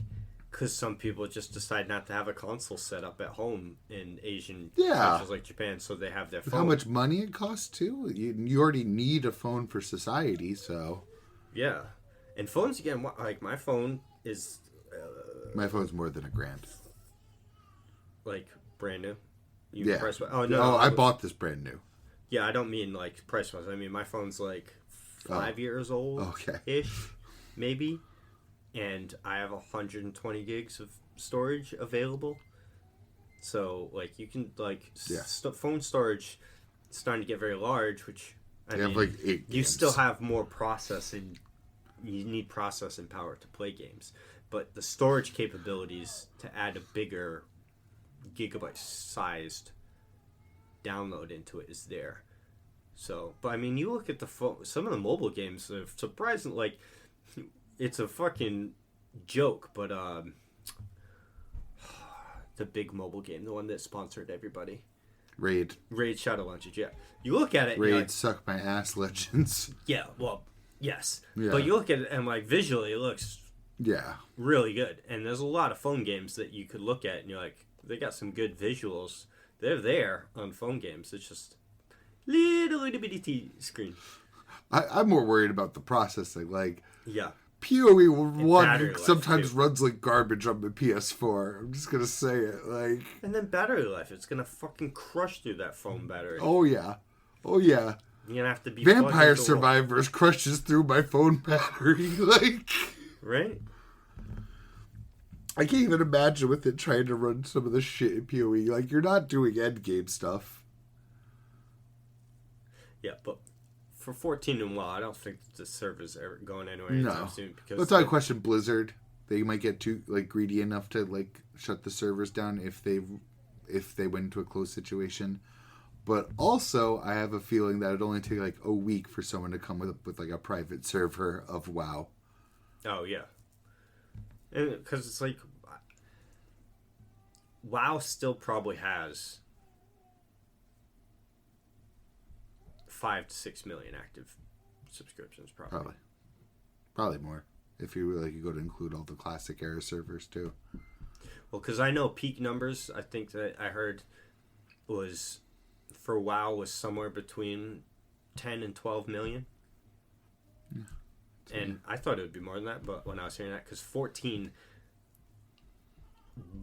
Because some people just decide not to have a console set up at home in Asian countries like Japan, so they have their phone. How much money it costs, too? You already need a phone for society, so... Yeah. And phones, again, like, my phone is... my phone's more than $1,000. Like, brand new? Price oh, no. I bought this brand new. Yeah, I don't mean, like, price-wise. I mean, my phone's, like, 5 years old-ish, maybe. And I have 120 gigs of storage available. So, like, you can, like, phone storage is starting to get very large, which, I mean, have, like, 8 you games. still have more processing. You need processing power to play games. But the storage capabilities to add a bigger gigabyte-sized download into it is there. So, but I mean, you look at some of the mobile games, are surprising. Like, it's a fucking joke, but the big mobile game, the one that sponsored everybody, Raid Shadow Launches. Yeah, you look at it. Raid like, suck my ass, Legends. Yeah, well, yes, Yeah. but you look at it and like visually, it looks really good. And there's a lot of phone games that you could look at, and you're like, they got some good visuals. They're there on phone games. It's just little bitty screen. I'm more worried about the processing. Like, Yeah. PoE 1 sometimes too. Runs like garbage on the PS4. I'm just gonna say it. Like, And then battery life. It's gonna fucking crush through that phone battery. oh yeah. You're gonna have to be Vampire Survivors crushes through my phone battery. Like, right? I can't even imagine with it trying to run some of the shit in PoE. Like, you're not doing endgame stuff. Yeah, but for 14 and WoW, I don't think the server's ever going anywhere anytime soon. Because Let's not question Blizzard. They might get too greedy enough to shut the servers down if they went into a closed situation. But also, I have a feeling that it'd only take a week for someone to come with a private server of WoW. Oh yeah, because it's like WoW still probably has 5 to 6 million active subscriptions, Probably more. If you you go to include all the classic era servers too. Well, because I know peak numbers. I think that I heard was for WoW was somewhere between 10 and 12 million. Yeah. And I thought it would be more than that, but when I was hearing that, because 14,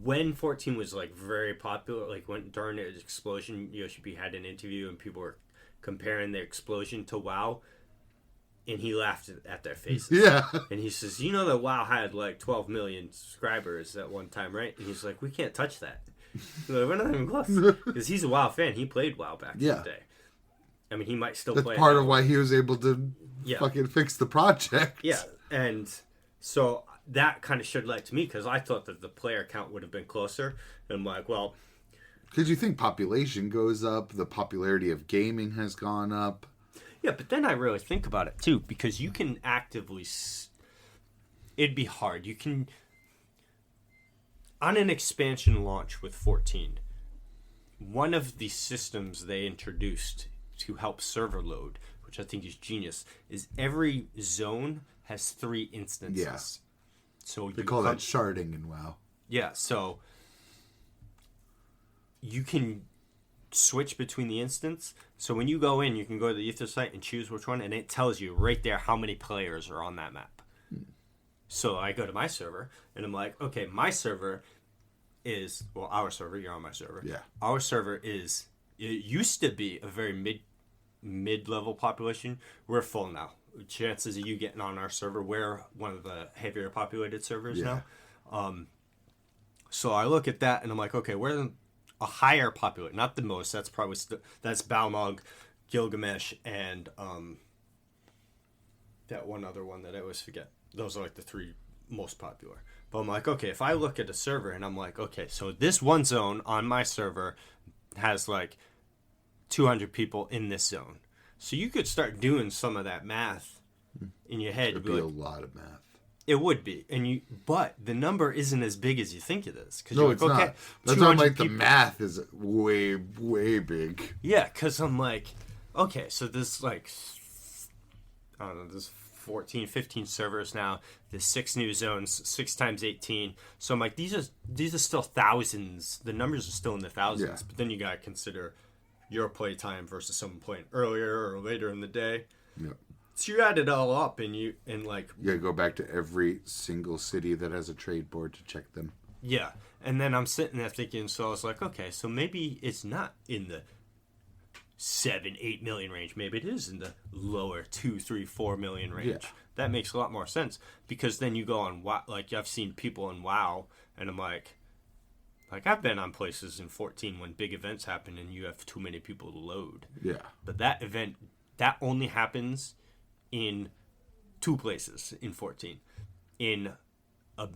when 14 was very popular, when during its explosion, Yoshi had an interview and people were comparing the explosion to WoW, and he laughed at their faces. Yeah. And he says, you know that WoW had 12 million subscribers at one time, right? And he's like, we can't touch that. We're not even close. Because he's a WoW fan. He played WoW back in the day. I mean, he might still play. That's part of why he was able to fucking fix the project. Yeah, and so that kind of shed light to me, because I thought that the player count would have been closer. And I'm like, well... Because you think population goes up, the popularity of gaming has gone up. Yeah, but then I really think about it, too, because you can actively... It'd be hard. You can... On an expansion launch with 14, one of the systems they introduced to help server load, which I think is genius, is every zone has 3 instances. Yeah. So they call that sharding in WoW. Yeah, so you can switch between the instance. So when you go in, you can go to the Ether site and choose which one, and it tells you right there how many players are on that map. So I go to my server, and I'm like, okay, my server is, well, our server, you're on my server. Yeah. Our server is, it used to be a very mid-level population. We're full now. Chances of you getting on our server, we're one of the heavier populated servers now. So I look at that, and I'm like, okay, we're a higher population, not the most. That's probably, that's Balmog, Gilgamesh, and that one other one that I always forget. Those are the 3 most popular. But I'm like, okay, if I look at a server and I'm like, okay, so this one zone on my server has 200 people in this zone. So you could start doing some of that math in your head. It would be a lot of math. It would be, but the number isn't as big as you think it is. No, it's not. That's why I'm like, the math is way, way big. Yeah, because I'm like, okay, so there's I don't know, there's 14, 15 servers now. There's 6 new zones, 6 times 18. So I'm like, these are still thousands. The numbers are still in the thousands. Yeah. But then you gotta consider your play time versus someone playing earlier or later in the day. Yeah. So you add it all up, and you gotta go back to every single city that has a trade board to check them. Yeah, and then I'm sitting there thinking, so I was like, okay, so maybe it's not in the 7-8 million range. Maybe it is in the lower 2, 3, 4 million range. Yeah. That makes a lot more sense, because then you go on WoW. I've seen people in WoW, and I'm like I've been on places in 14 when big events happen and you have too many people to load. Yeah. But that event, that only happens in 2 places in 14. In a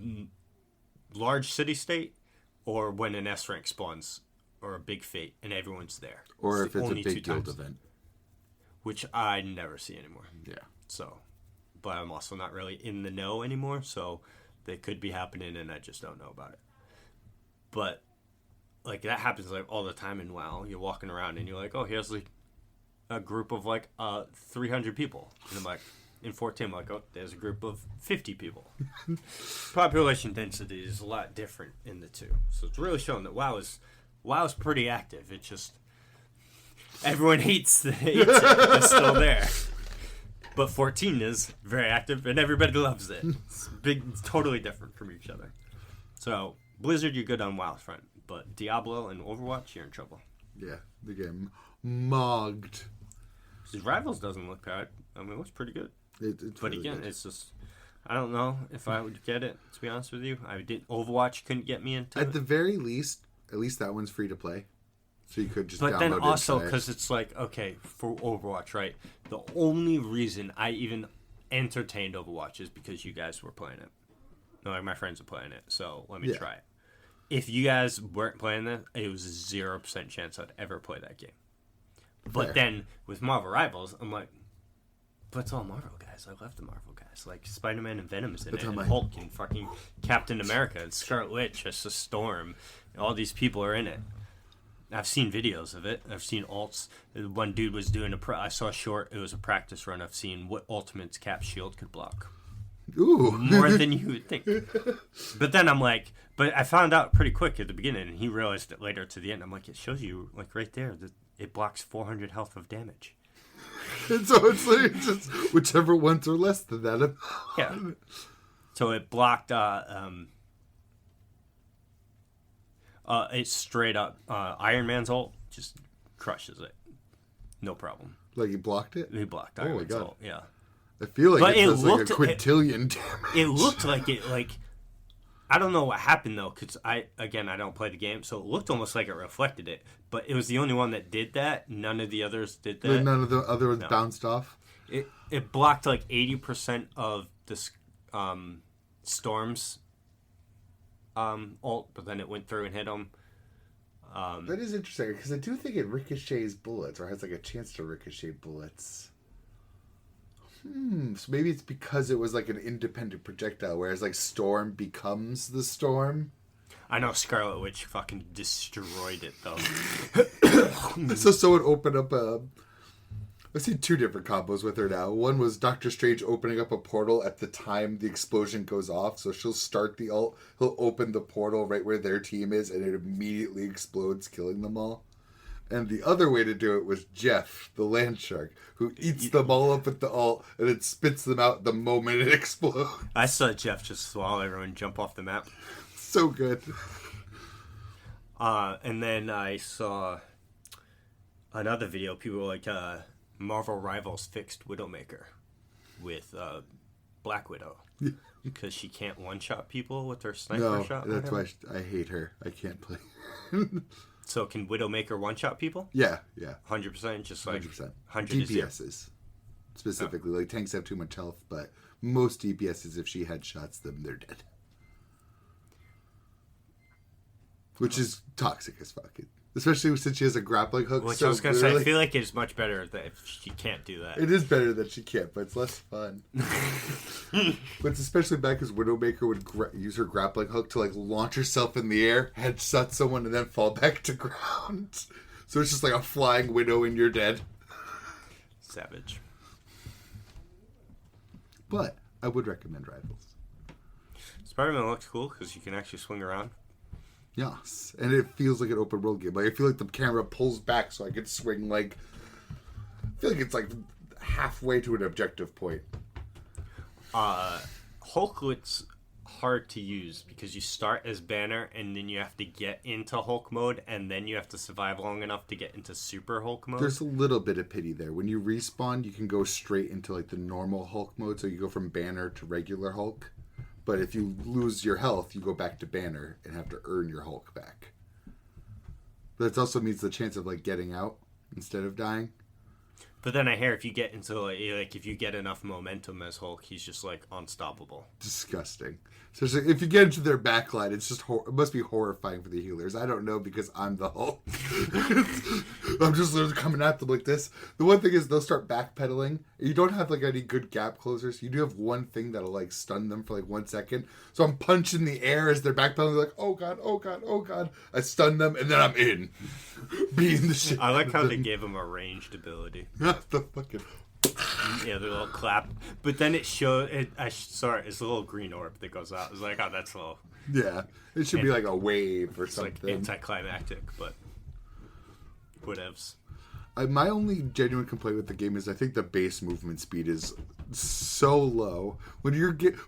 large city state, or when an S rank spawns, or a big fate, and everyone's there. Or if it's a big guild event. which I never see anymore. Yeah. So, but I'm also not really in the know anymore, so they could be happening and I just don't know about it. But like that happens like all the time in WoW. You're walking around and you're like, oh, here's like a group of like 300 people, and I'm like, in 14, I'm like, oh, there's a group of 50 people. Population density is a lot different in the two, so it's really showing that WoW's pretty active. It's just everyone hates it. It's still there. But 14 is very active, and everybody loves it. It's totally different from each other. So Blizzard, you're good on WoW's front, but Diablo and Overwatch, you're in trouble. Yeah, the game mogged. Because Rivals doesn't look bad. I mean, it looks pretty good. It's but really again, good. it's just, I don't know if I would get it, to be honest with you. Overwatch couldn't get me into it. At the very least, at least that one's free to play. So you could just download it. But then also, and because it's like, okay, for Overwatch, right? The only reason I even entertained Overwatch is because you guys were playing it. No, like my friends were playing it, so let me try it. If you guys weren't playing that, it was a 0% chance I'd ever play that game. But then with Marvel Rivals, I'm like, but it's all Marvel guys. I love the Marvel guys. Like Spider-Man and Venom's in it, and Hulk and fucking Captain America and Scarlet Witch, just a Storm. And all these people are in it. I've seen videos of it. I've seen alts. One dude was doing I saw a short. It was a practice run. I've seen what Ultimate's Cap shield could block. Ooh. More than you would think. But then I'm like, but I found out pretty quick at the beginning, and he realized it later to the end. I'm like, it shows you, like right there, that it blocks 400 health of damage. And so it's like just whichever ones are less than that. Yeah. So it blocked, it's straight up, Iron Man's ult just crushes it. No problem. Like he blocked it? He blocked Iron Man's ult, yeah. I feel like but it does like a quintillion damage. It looked like it, like, I don't know what happened though, because I don't play the game, so it looked almost like it reflected it. But it was the only one that did that. None of the others did that. Like none of the other ones bounced off? It blocked like 80% of the Storm's ult, but then it went through and hit him. That is interesting, because I do think it ricochets bullets, or has like a chance to ricochet bullets. So maybe it's because it was like an independent projectile, whereas like Storm becomes the Storm. I know Scarlet Witch fucking destroyed it though. So it opened up I've seen two different combos with her now. One was Doctor Strange opening up a portal at the time the explosion goes off, so she'll start the ult, he'll open the portal right where their team is, and it immediately explodes, killing them all. And the other way to do it was Jeff, the land shark, who eats them all up with the ult, and it spits them out the moment it explodes. I saw Jeff just swallow everyone, jump off the map. So good. And then I saw another video. People were like, Marvel Rivals fixed Widowmaker with Black Widow. Because she can't one-shot people with her sniper shot. No, that's why I hate her. I can't play. So can Widowmaker one-shot people? Yeah. 100%? Just like 100%. 100 DPSs, specifically. Like, tanks have too much health, but most DPSs, if she headshots them, they're dead. Which is toxic as fuck. Especially since she has a grappling hook. Which I was going to say, I feel like it's much better that if she can't do that. It is better that she can't, but it's less fun. But it's especially bad because Widowmaker would use her grappling hook to like launch herself in the air, headshot someone, and then fall back to ground. So it's just like a flying widow and you're dead. Savage. But I would recommend Rivals. Spider-Man looks cool because you can actually swing around. Yes, and it feels like an open world game. Like I feel like the camera pulls back so I could swing like. I feel like it's like halfway to an objective point. Hulk looks hard to use because you start as Banner and then you have to get into Hulk mode and then you have to survive long enough to get into Super Hulk mode. There's a little bit of pity there. When you respawn, you can go straight into like the normal Hulk mode, so you go from Banner to regular Hulk. But if you lose your health, you go back to Banner and have to earn your Hulk back. But it also means the chance of like getting out instead of dying. But then I hear if you get into like if you get enough momentum as Hulk, he's just like unstoppable. Disgusting. So if you get into their backline, it's just it must be horrifying for the healers. I don't know because I'm the Hulk. I'm just literally coming at them like this. The one thing is they'll start backpedaling. You don't have like any good gap closers. You do have one thing that'll like stun them for like 1 second. So I'm punching the air as they're backpedaling. They're like, oh god, oh god, oh god. I stun them and then I'm in, beating the shit. I like how they gave him a ranged ability. The fucking. Yeah, the little clap. But then it showed. It's a little green orb that goes out. It's like, oh, that's a little. Yeah, it should be like a wave or something. Like anticlimactic, but whatevs. My only genuine complaint with the game is I think the base movement speed is so low. When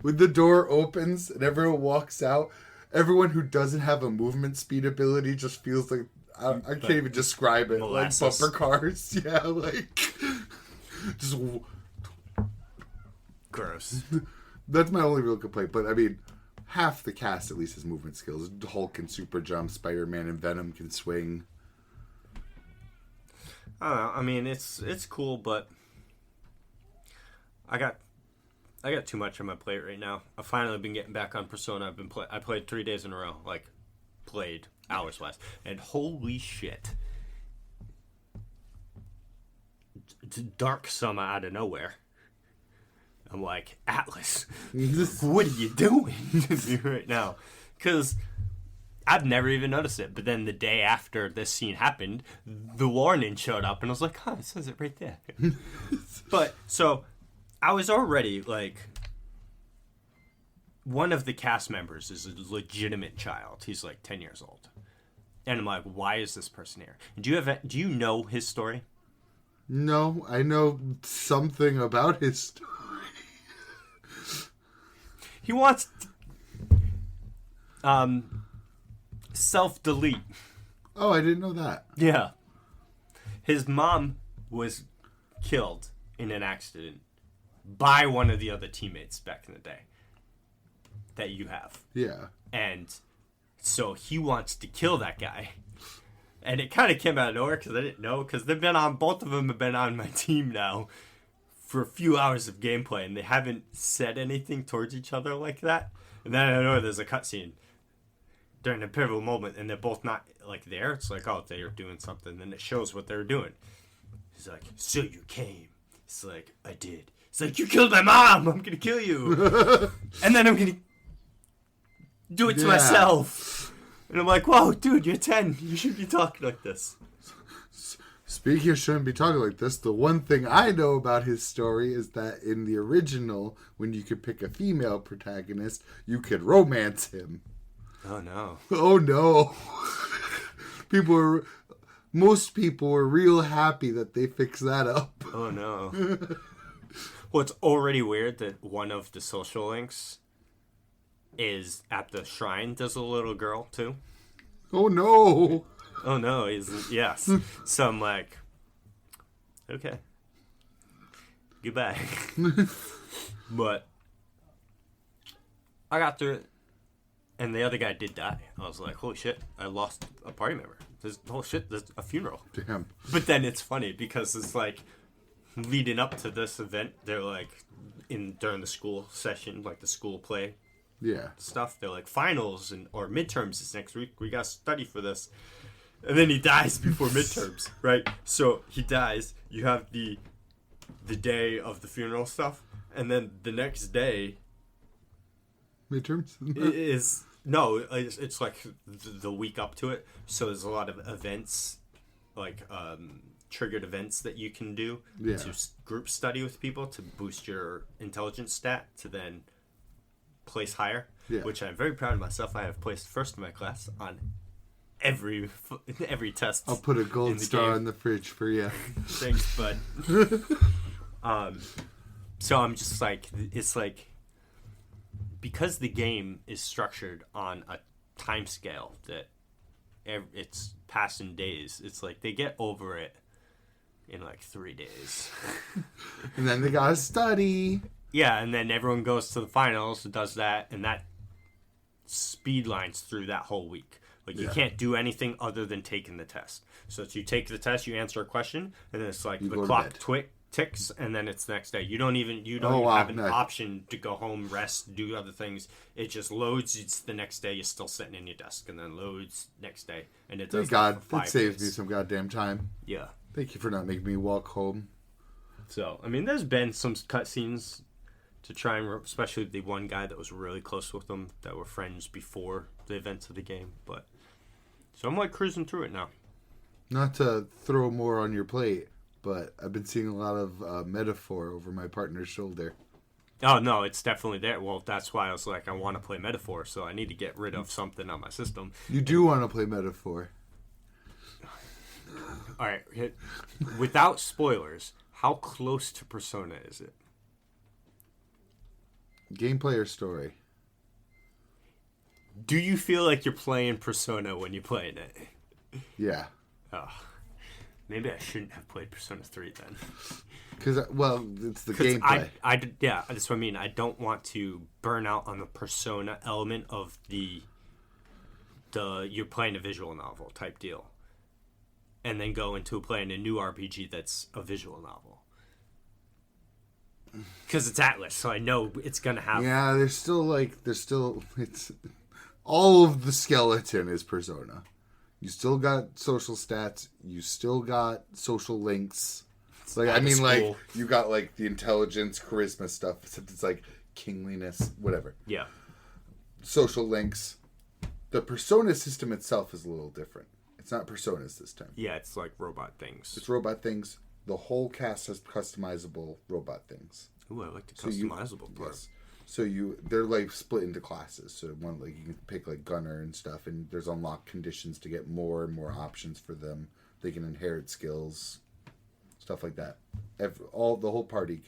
when the door opens and everyone walks out, everyone who doesn't have a movement speed ability just feels like I can't even describe it. Molasses. Like bumper cars. Yeah, like just gross. That's my only real complaint. But I mean, half the cast at least has movement skills. Hulk can super jump. Spider-Man and Venom can swing. I don't know. I mean, it's cool, but I got too much on my plate right now. I've finally been getting back on Persona. I played 3 days in a row, like played hours wise, and holy shit, Dark Summer out of nowhere. I'm like, Atlas, what are you doing to me right now? Because I've never even noticed it. But then the day after this scene happened, the warning showed up, and I was like, oh, it says it right there. But, so, I was already, like, one of the cast members is a legitimate child. He's, like, 10 years old. And I'm like, why is this person here? Do you know his story? No, I know something about his story. He wants self-delete. Oh, I didn't know that. Yeah. His mom was killed in an accident by one of the other teammates back in the day that you have. Yeah. And so he wants to kill that guy. And it kind of came out of nowhere because I didn't know. Because both of them have been on my team now for a few hours of gameplay. And they haven't said anything towards each other like that. And then I know there's a cutscene during a pivotal moment. And they're both not like there. It's like, oh, they're doing something. Then it shows what they're doing. He's like, so you came. It's like, I did. It's like, you killed my mom. I'm going to kill you. And then I'm going to do it to myself. And I'm like, whoa, dude, you're 10. You shouldn't be talking like this. Speaking of shouldn't be talking like this, the one thing I know about his story is that in the original, when you could pick a female protagonist, you could romance him. Oh, no. Oh, no. Most people were real happy that they fixed that up. Oh, no. Well, it's already weird that one of the social links is at the shrine. There's a little girl too. Oh no! Oh no! Yes. So I'm like, okay, goodbye. But I got through it, and the other guy did die. I was like, holy shit! I lost a party member. There's a funeral. Damn. But then it's funny because it's like leading up to this event. They're like during the school session, like the school play. Yeah. Stuff. They're like finals or midterms is next week. We got to study for this. And then he dies before midterms, right? So he dies. You have the day of the funeral stuff, and then the next day midterms it's like the week up to it. So there's a lot of events, like triggered events that you can do to group study with people to boost your intelligence stat to then place higher, which I'm very proud of myself. I have placed first in my class on every test. I'll put a gold star in the fridge for you. Thanks, bud. So I'm just like, it's like, because the game is structured on a time scale that it's passing days, it's like they get over it in like 3 days. And then they gotta study. Yeah, and then everyone goes to the finals and does that, and that speed lines through that whole week. Like, you can't do anything other than taking the test. So you take the test, you answer a question, and then it's like the clock ticks, and then it's the next day. You don't even have an option to go home, rest, do other things. It just loads. It's the next day. You're still sitting in your desk, and then loads next day. And it does. Thank God, that saves me some goddamn time. Yeah. Thank you for not making me walk home. So, I mean, there's been some cutscenes to try and, especially the one guy that was really close with them, that were friends before the events of the game. But so I'm like cruising through it now. Not to throw more on your plate, but I've been seeing a lot of metaphor over my partner's shoulder. Oh, no, it's definitely there. Well, that's why I was like, I want to play metaphor, so I need to get rid of something on my system. You do want to play metaphor. All right, without spoilers, how close to Persona is it? Gameplay or story? Do you feel like you're playing Persona when you're playing it? Yeah. Oh, maybe I shouldn't have played Persona 3 then. Because, well, it's the gameplay. Yeah, that's what I mean. I don't want to burn out on the Persona element of the you're playing a visual novel type deal, and then go into playing a new RPG that's a visual novel. Because it's Atlas, so I know it's gonna have. Yeah, it's all of the skeleton is Persona. You still got social stats. You still got social links. Like, I mean, like, you got like the intelligence, charisma stuff. Except it's like kingliness, whatever. Yeah. Social links. The Persona system itself is a little different. It's not Personas this time. Yeah, it's like robot things. It's robot things. The whole cast has customizable robot things. Ooh, I like the customizable part. Yes. So they're like split into classes. So one, like, you can pick like gunner and stuff, and there's unlocked conditions to get more and more options for them. They can inherit skills, stuff like that. The whole party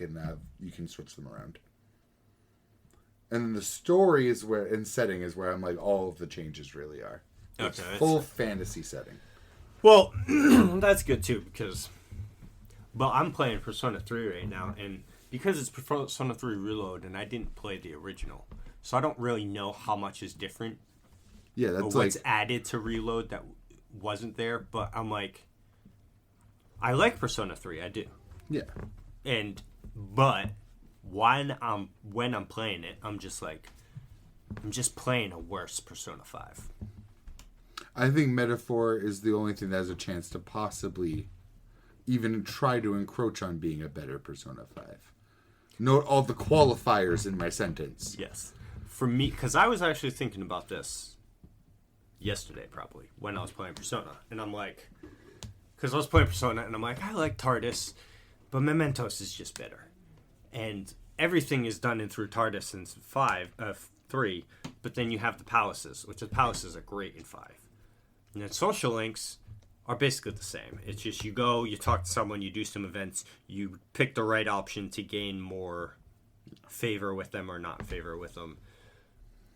you can switch them around. And then the story and setting is where I'm like, all of the changes really are. It's full fantasy setting. Well, that's good too, but I'm playing Persona 3 right now, and because it's Persona 3 Reload, and I didn't play the original, so I don't really know how much is different. Yeah, that's what's added to Reload that wasn't there. But I'm like, I like Persona 3, I do. Yeah. But when I'm playing it, I'm just playing a worse Persona 5. I think metaphor is the only thing that has a chance to possibly even try to encroach on being a better Persona 5. Note all the qualifiers in my sentence. Yes. For me, because I was actually thinking about this yesterday, probably, when I was playing Persona. And I'm like, because I was playing Persona, and I'm like, I like TARDIS, but Mementos is just better. And everything is done in through TARDIS in 3, but then you have the palaces, which the palaces are great in 5. And then social links are basically the same. It's just you go, you talk to someone, you do some events, you pick the right option to gain more favor with them or not favor with them,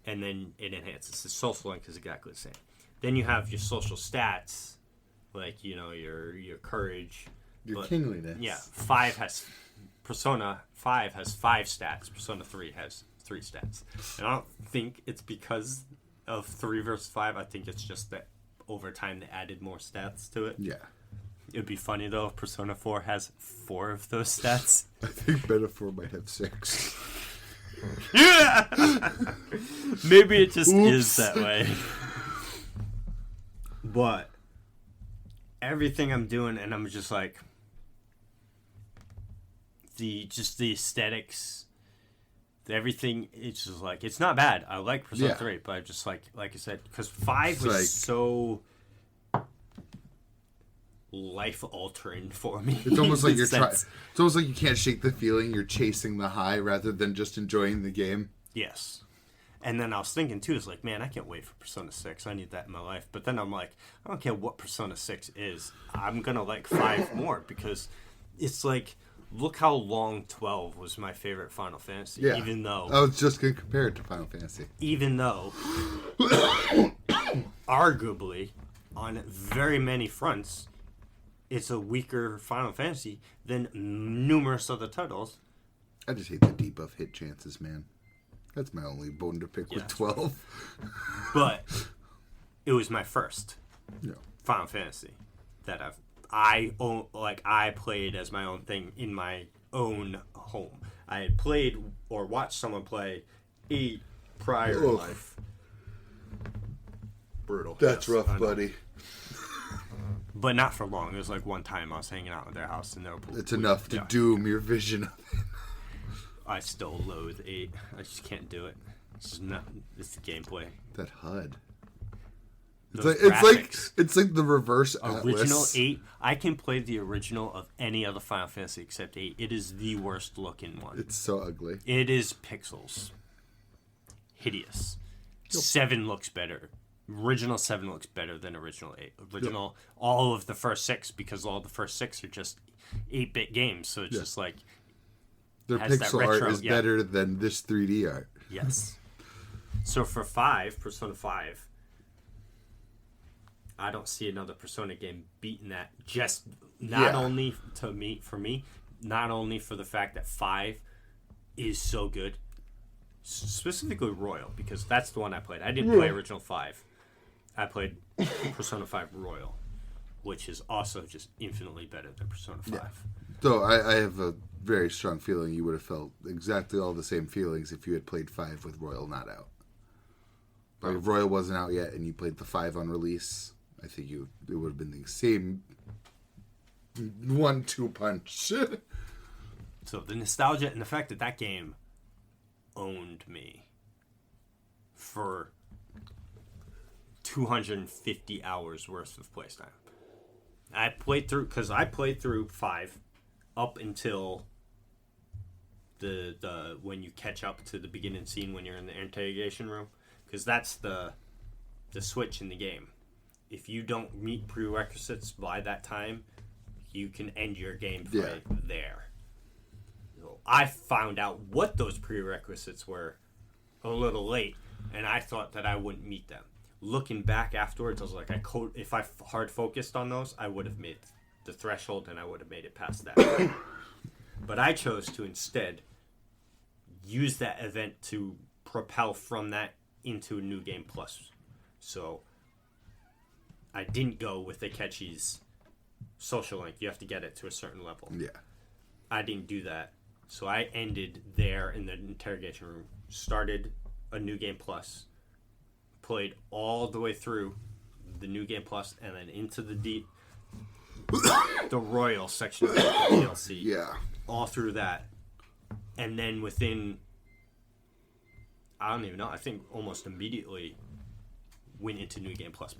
and then it enhances. The social link is exactly the same. Then you have your social stats, like, your courage, your kingliness. Yeah, Persona 5 has 5 stats. Persona 3 has 3 stats. And I don't think it's because of 3 versus 5. I think it's just that over time they added more stats to it. Yeah. It'd be funny, though, if Persona 4 has 4 of those stats. I think Metaphor might have 6. Yeah! Maybe it just is that way. But everything I'm doing, and I'm just like, the aesthetics, everything, it's just like, it's not bad. I like Persona 3, but I just like I said, because 5 was so life altering for me. It's almost like it's almost like you can't shake the feeling. You're chasing the high rather than just enjoying the game. Yes. And then I was thinking too, it's like, man, I can't wait for Persona 6. I need that in my life. But then I'm like, I don't care what Persona 6 is. I'm gonna like 5 more, because it's like, look how long 12 was my favorite Final Fantasy. Yeah. Even though I was just gonna compare it to Final Fantasy. Even though arguably on very many fronts it's a weaker Final Fantasy than numerous other titles. I just hate the debuff hit chances, man. That's my only bone to pick with 12. But it was my first Final Fantasy that I played as my own thing in my own home. I had played or watched someone play 8 prior in life. Brutal. That's rough, buddy. But not for long. It was like one time I was hanging out at their house and it's enough to doom your vision of it. I still loathe 8. I just can't do it. It's just not. It's the gameplay. That HUD. It's like the reverse original Atlas. 8. I can play the original of any other Final Fantasy except 8. It is the worst looking one. It's so ugly. It is pixels. Hideous. 7 looks better. Original 7 looks better than original 8. All of the first 6, because all the first 6 are just 8-bit games, so it's just like their pixel art is better than this 3D art. Yes. So for Persona 5, I don't see another Persona game beating that. Just not only for me, not only for the fact that 5 is so good, specifically Royal, because that's the one I played. I didn't play original 5. I played Persona 5 Royal, which is also just infinitely better than Persona 5. Yeah. So I have a very strong feeling you would have felt exactly all the same feelings if you had played 5 with Royal not out. Like if Royal wasn't out yet and you played the 5 on release, I think it would have been the same 1-2 punch. So the nostalgia and the fact that that game owned me for 250 hours worth of playtime. I played through 5 up until the when you catch up to the beginning scene when you're in the interrogation room, because that's the switch in the game. If you don't meet prerequisites by that time, you can end your gameplay there. So I found out what those prerequisites were a little late, and I thought that I wouldn't meet them. Looking back afterwards, I was like, if I hard focused on those, I would have made the threshold and I would have made it past that. But I chose to instead use that event to propel from that into a New Game Plus. So I didn't go with Akechi's social link. You have to get it to a certain level. Yeah. I didn't do that. So I ended there in the interrogation room, started a New Game Plus, played all the way through the New Game Plus, and then into the Royal section of the DLC. Yeah. All through that. And then within, I don't even know, I think almost immediately went into New Game Plus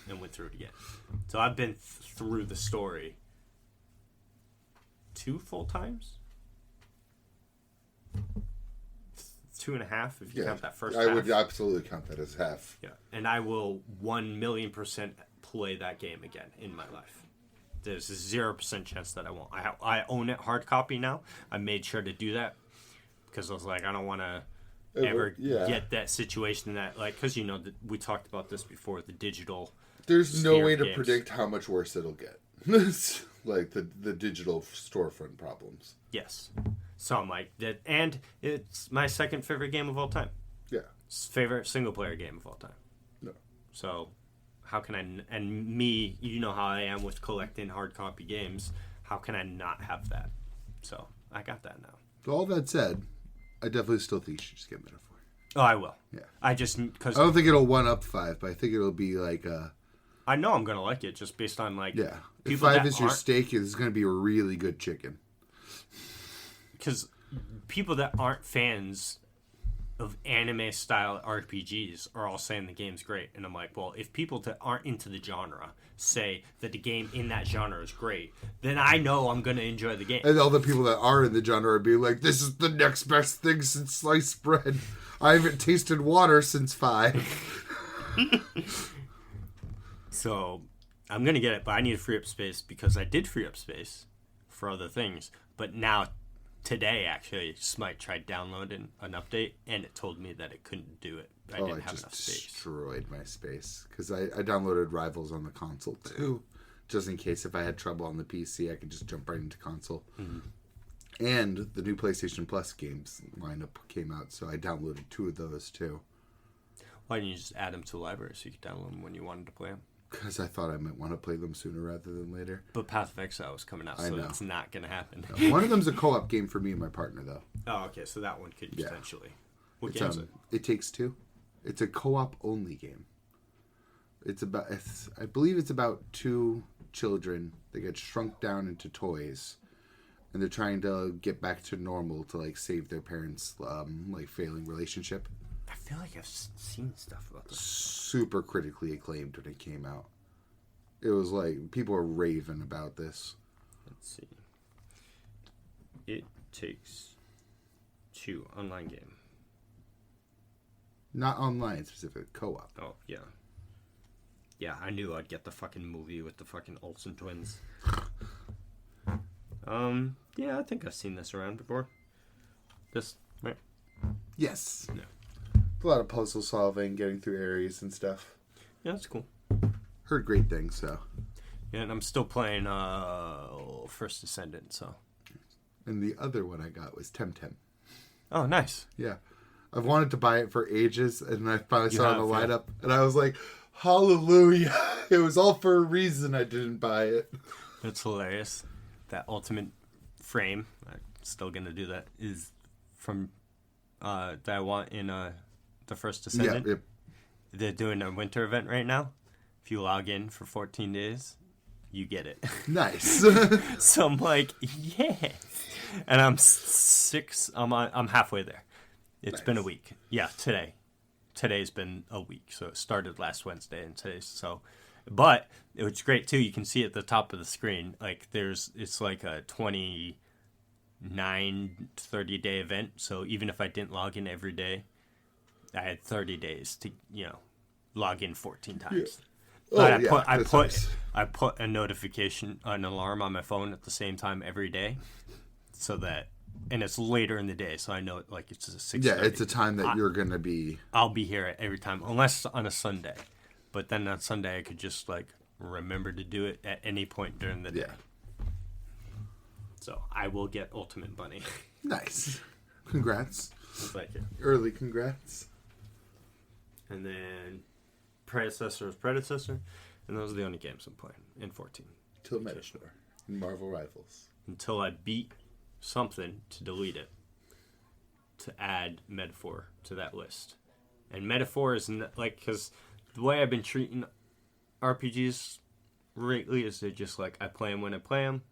and went through it again. So I've been through the story 2 full times? 2.5 if you count that first half. I would absolutely count that as half. Yeah, and I will 1,000,000% play that game again in my life. There's a 0% chance that I won't. I own it hard copy now. I made sure to do that because I was like, I don't want to ever get that situation that, like, because that we talked about this before, the digital. There's no way to predict how much worse it'll get. Like the digital storefront problems. Yes. So I'm like that, and it's my second favorite game of all time. Yeah. Favorite single player game of all time. No. So how can I, and me, you know how I am with collecting hard copy games, how can I not have that? So I got that now. All that said, I definitely still think you should just get Metaphor. Oh, I will. Yeah. I don't think it'll 1-up 5, but I think it'll be like I know I'm going to like it just based on like... Yeah. If 5 is your steak, it's going to be a really good chicken. Because people that aren't fans of anime-style RPGs are all saying the game's great. And I'm like, well, if people that aren't into the genre say that the game in that genre is great, then I know I'm going to enjoy the game. And all the people that are in the genre are being like, this is the next best thing since sliced bread. I haven't tasted water since 5. So I'm going to get it, but I need to free up space because I did free up space for other things. But now, today, actually, Smite tried downloading an update, and it told me that it couldn't do it. I didn't have enough space. Destroyed my space because I downloaded Rivals on the console, too. Just in case if I had trouble on the PC, I could just jump right into console. Mm-hmm. And the new PlayStation Plus games lineup came out, so I downloaded 2 of those, too. Why didn't you just add them to the library so you could download them when you wanted to play them? Because I thought I might want to play them sooner rather than later. But Path of Exile is coming out, so it's not going to happen. No. One of them's a co-op game for me and my partner, though. Oh, okay, so that one could potentially. What It's, game is it? It Takes Two. It's a co-op only game. I believe it's about two children that get shrunk down into toys, and they're trying to get back to normal to like save their parents' like failing relationship. I feel like I've seen stuff about this. Super critically acclaimed when it came out. It was like people were raving about this. Let's see. It Takes Two online game. Not online specific, co-op. Oh yeah. Yeah, I knew I'd get the fucking movie with the fucking Olsen twins. Yeah, I think I've seen this around before. This, right? Yes. No. A lot of puzzle solving, getting through areas and stuff. Yeah, that's cool. Heard great things, so. Yeah, and I'm still playing First Descendant, so. And the other one I got was Temtem. Oh, nice. Yeah. I've wanted to buy it for ages, and I finally saw it on the lineup, and I was like, hallelujah. It was all for a reason I didn't buy it. It's hilarious. That ultimate frame, I'm still going to do that, is from that I want in the First Descendant. Yeah, yep. They're doing a winter event right now. If you log in for 14 days, you get it. Nice. So I'm like, yeah. And I'm halfway there. It's been a week. Yeah, today. Today's been a week. So it started last Wednesday and today's so. But it's great too. You can see at the top of the screen, like it's like a 30 day event. So even if I didn't log in every day, I had 30 days to, log in 14 times. Yeah. But Nice. I put a notification, an alarm on my phone at the same time every day, so that, and it's later in the day, so I know like it's a 6:30. Yeah, it's a time that you're gonna be. I'll be here at every time, unless on a Sunday. But then on Sunday, I could just like remember to do it at any point during the day. Yeah. So I will get Ultimate Bunny. Nice. Congrats. Thank you. Early congrats. And then Predecessor is Predecessor, and those are the only games I'm playing in 14. Till Metaphor and Marvel Rivals. Until I beat something to delete it, to add Metaphor to that list. And Metaphor is like, because the way I've been treating RPGs lately is they're just like, I play them when I play them,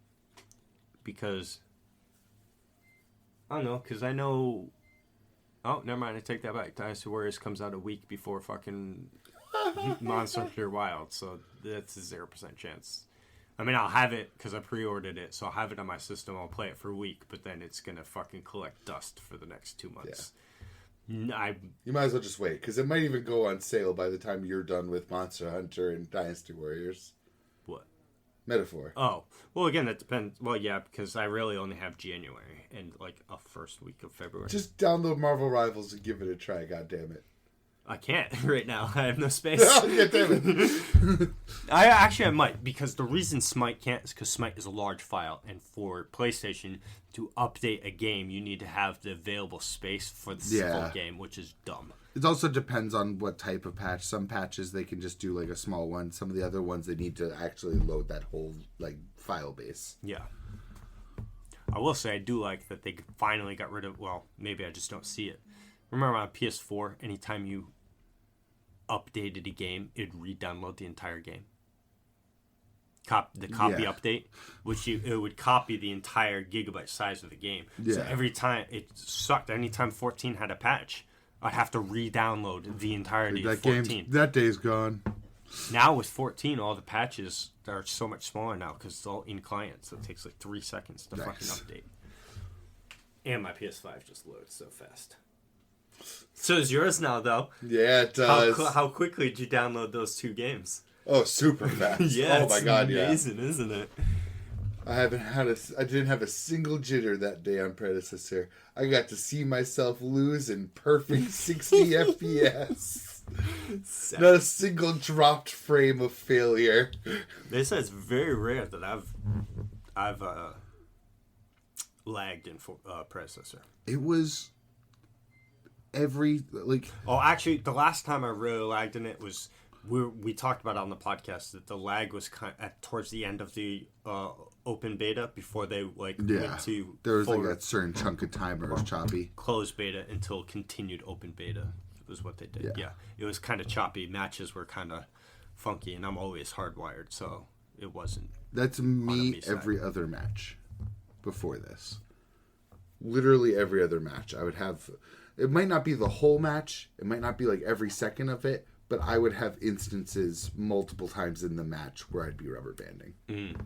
because I don't know, because I know. Oh, never mind. I take that back. Dynasty Warriors comes out a week before fucking Monster Hunter Wild, so that's a 0% chance. I mean, I'll have it because I pre-ordered it, so I'll have it on my system. I'll play it for a week, but then it's gonna fucking collect dust for the next 2 months. Yeah. You might as well just wait, because it might even go on sale by the time you're done with Monster Hunter and Dynasty Warriors. What? Metaphor. Oh, well, again, that depends. Well, yeah, because I really only have January and like a first week of February. Just download Marvel Rivals and give it a try. God damn it! I can't right now. I have no space. God damn it! I might, because the reason Smite can't is because Smite is a large file, and for PlayStation to update a game, you need to have the available space for the full game, which is dumb. It also depends on what type of patch. Some patches they can just do like a small one. Some of the other ones they need to actually load that whole like file base. Yeah. I will say I do like that they finally got rid of. Well, maybe I just don't see it. Remember on PS4, anytime you updated a game, it'd re-download the entire game. The copy update, which it would copy the entire gigabyte size of the game. Yeah. So every time it sucked. Anytime 14 had a patch, I'd have to re-download the entirety of 14. That day's gone. Now with 14, all the patches are so much smaller now because it's all in client, so it takes like 3 seconds to fucking update. And my PS5 just loads so fast. So is yours now, though. Yeah, it does. How quickly did you download those 2 games? Oh, super fast. Yeah, oh my god, amazing, isn't it? I didn't have a single jitter that day on Predecessor. I got to see myself lose in perfect 60 FPS. Not a single dropped frame of failure. They say it's very rare that I've lagged in Predecessor. It was every like. Oh, actually, the last time I really lagged in it was we talked about it on the podcast that the lag was towards the end of the open beta before they went to there was like a certain chunk of time where it was choppy. Closed beta until continued open beta was what they did. Yeah, it was kind of choppy. Matches were kind of funky, and I'm always hardwired, so it wasn't. That's me every other match before this. Literally every other match. I would have. It might not be the whole match. It might not be like every second of it. But I would have instances multiple times in the match where I'd be rubber banding. And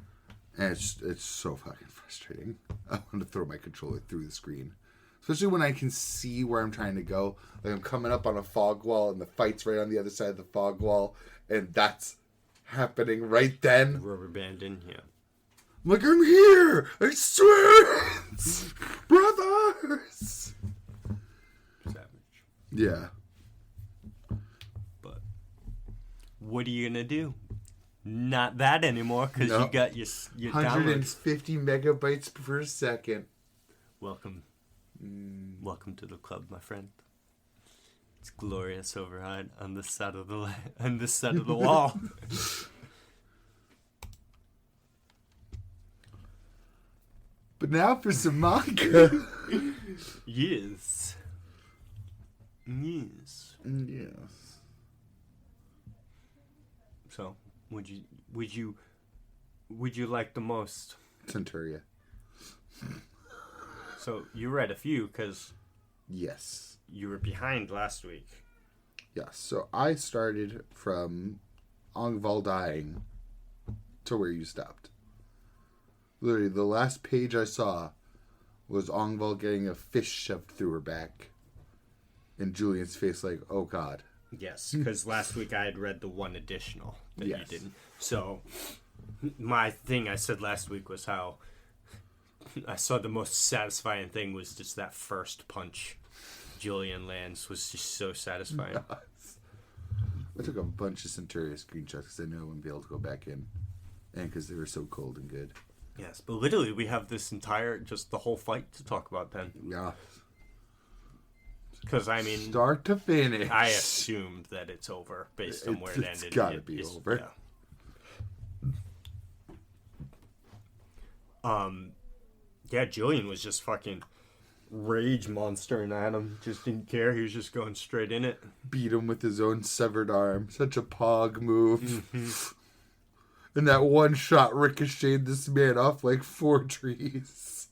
it's so fucking frustrating. I want to throw my controller through the screen. Especially when I can see where I'm trying to go. Like I'm coming up on a fog wall and the fight's right on the other side of the fog wall. And that's happening right then. Rubber banding, yeah. I'm like, I'm here! I swear! Brothers! Savage. Yeah. What are you gonna do? Not that anymore, because you got your 150 megabytes per second. Welcome to the club, my friend. It's glorious overhead on this side of the wall. But now for some manga. Yes. So, would you like the most? Centuria. So you read a few because yes, you were behind last week. Yes. So I started from Ongval dying to where you stopped. Literally, the last page I saw was Ongval getting a fish shoved through her back, and Julian's face like, "Oh God." Yes, because last week I had read the one additional that yes. you didn't. So, my thing I said last week was how I saw the most satisfying thing was just that first punch Julian lands was just so satisfying. Nuts. I took a bunch of Centuria screenshots because I knew I wouldn't be able to go back in. And because they were so cold and good. Yes, but literally we have this entire, just the whole fight to talk about then. Yeah. Because, I mean... Start to finish. I assumed that it's over based on where it ended. It's gotta be over. Yeah, Julian was just fucking rage monstering at him. Just didn't care. He was just going straight in it. Beat him with his own severed arm. Such a pog move. Mm-hmm. And that one shot ricocheted this man off like 4 trees.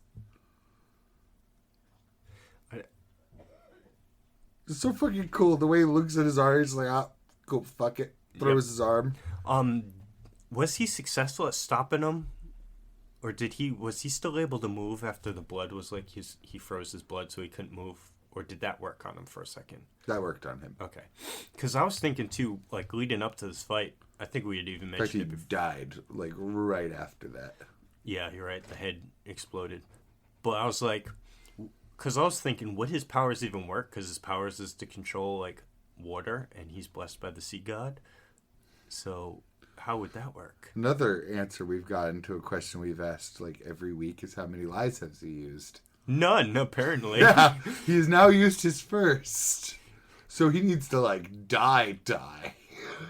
It's so fucking cool. The way he looks at his arm, he's like, go fuck it. Throws his arm. Was he successful at stopping him? Or was he still able to move after the blood was like, he froze his blood so he couldn't move? Or did that work on him for a second? That worked on him. Okay. Because I was thinking too, like leading up to this fight, I think we had even mentioned it before. He died, like right after that. Yeah, you're right. The head exploded. But I was like... Because I was thinking, would his powers even work? Because his powers is to control, like, water, and he's blessed by the sea god. So, how would that work? Another answer we've gotten to a question we've asked, like, every week is how many lives has he used? None, apparently. Yeah, he's now used his first. So he needs to, like, die.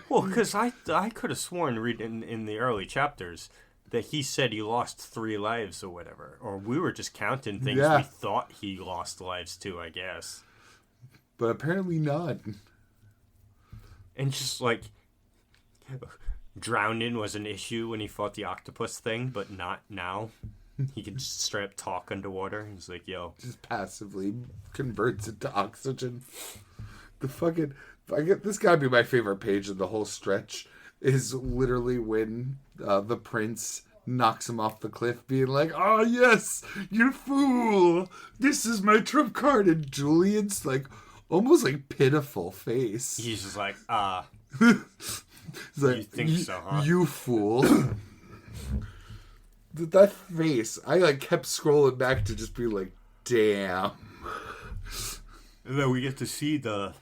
Well, because I could have sworn, reading in the early chapters... that he said he lost 3 lives or whatever. Or we were just counting things we thought he lost lives to, I guess. But apparently none. And just like, drowning was an issue when he fought the octopus thing, but not now. He can just straight up talk underwater. He's like, yo. Just passively converts it to oxygen. This gotta be my favorite page of the whole stretch. Is literally when the prince knocks him off the cliff, being like, "Oh yes, you fool! This is my trump card." And Julian's like, almost like pitiful face. He's just like, He's like, you think so, huh? You fool! That face, I like kept scrolling back to just be like, damn. And then we get to see the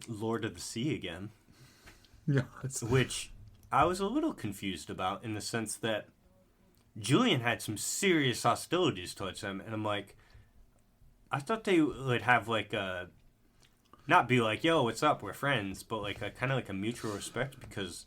Lord of the Sea again. Yes. Which I was a little confused about in the sense that Julian had some serious hostilities towards him, and I'm like, I thought they would have like a not be like, yo, what's up, we're friends, but like a kind of like a mutual respect, because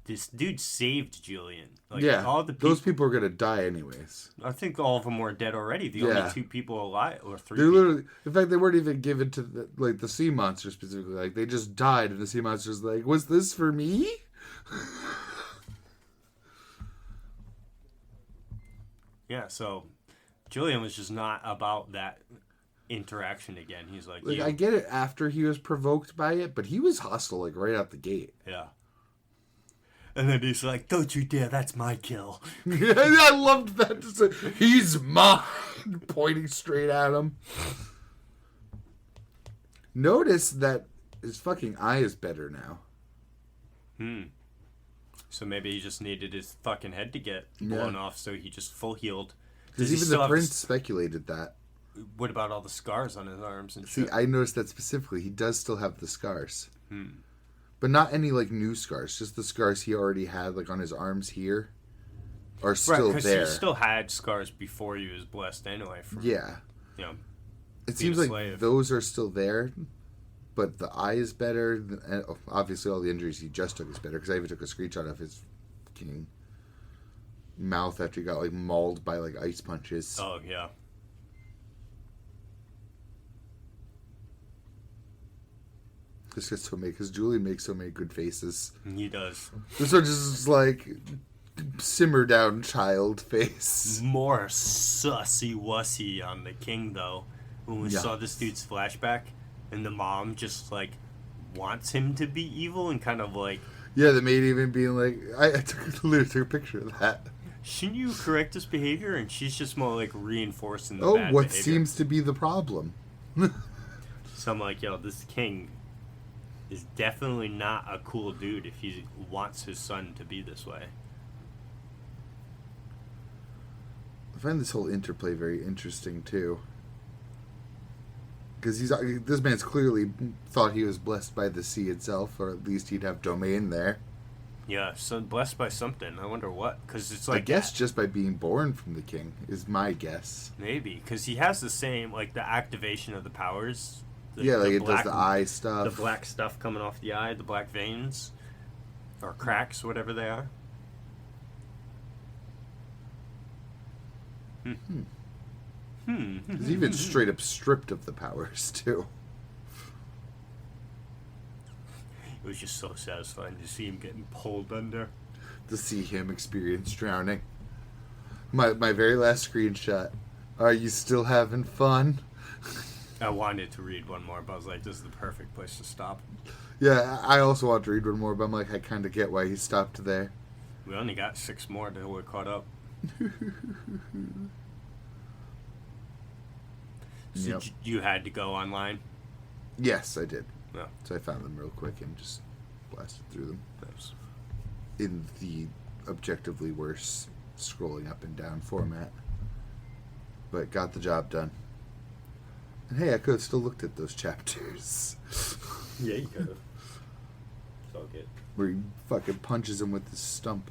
this dude saved Julian. Like, yeah, all the people, those people are gonna die anyways. I think all of them were dead already. The only 2 people alive, or 3 They're people. literally, in fact, they weren't even given to the sea monster specifically. Like, they just died, and the sea monster's like, was this for me? Yeah, so Julian was just not about that interaction again. He's like, Like, yeah. I get it after he was provoked by it, but he was hostile, like, right out the gate. Yeah. And then he's like, don't you dare, that's my kill. I loved that. Just he's mine, pointing straight at him. Notice that his fucking eye is better now. So maybe he just needed his fucking head to get blown off, so he just full healed. Because even the prince speculated that. What about all the scars on his arms and See, shit? I noticed that specifically. He does still have the scars. But not any, like, new scars. Just the scars he already had, like, on his arms here are still because there. he still had scars before he was blessed anyway. From, Yeah. You know, It being seems a like slave. those are still there, but the eye is better. And obviously, all the injuries he just took is better, because I even took a screenshot of his fucking mouth after he got, like, mauled by, like, ice punches. Oh, yeah. This gets so many, because Julian makes so many good faces. He does. This one just is like simmer down child face. More sussy-wussy on the king, though. When we saw this dude's flashback, and the mom just, like, wants him to be evil and kind of, like... Yeah, the maid even being like... I literally took a picture of that. Shouldn't you correct this behavior? And she's just more, like, reinforcing the bad what behavior. seems to be the problem? So I'm like, yo, this king is definitely not a cool dude if he wants his son to be this way. I find this whole interplay very interesting, too. Because this man's clearly thought he was blessed by the sea itself, or at least he'd have domain there. Yeah, so blessed by something. I wonder what. Because it's like... I guess just by being born from the king, is my guess. Maybe. Because he has the same, like, the activation of the powers. Like it does the eye stuff. The black stuff coming off the eye, the black veins. Or cracks, whatever they are. He's even straight up stripped of the powers, too. It was just so satisfying to see him getting pulled under. To see him experience drowning. My very last screenshot. Are you still having fun? I wanted to read one more, but I was like, this is the perfect place to stop. Yeah, I also want to read one more, but I'm like, I kind of get why he stopped there. We only got 6 more till we're caught up. So Yep. you had to go online? Yes, I did. No. So I found them real quick and just blasted through them. Nice. In the objectively worse scrolling up and down format. But got the job done. And hey, I could have still looked at those chapters. Yeah, you could have. It's all good. Where he fucking punches him with his stump.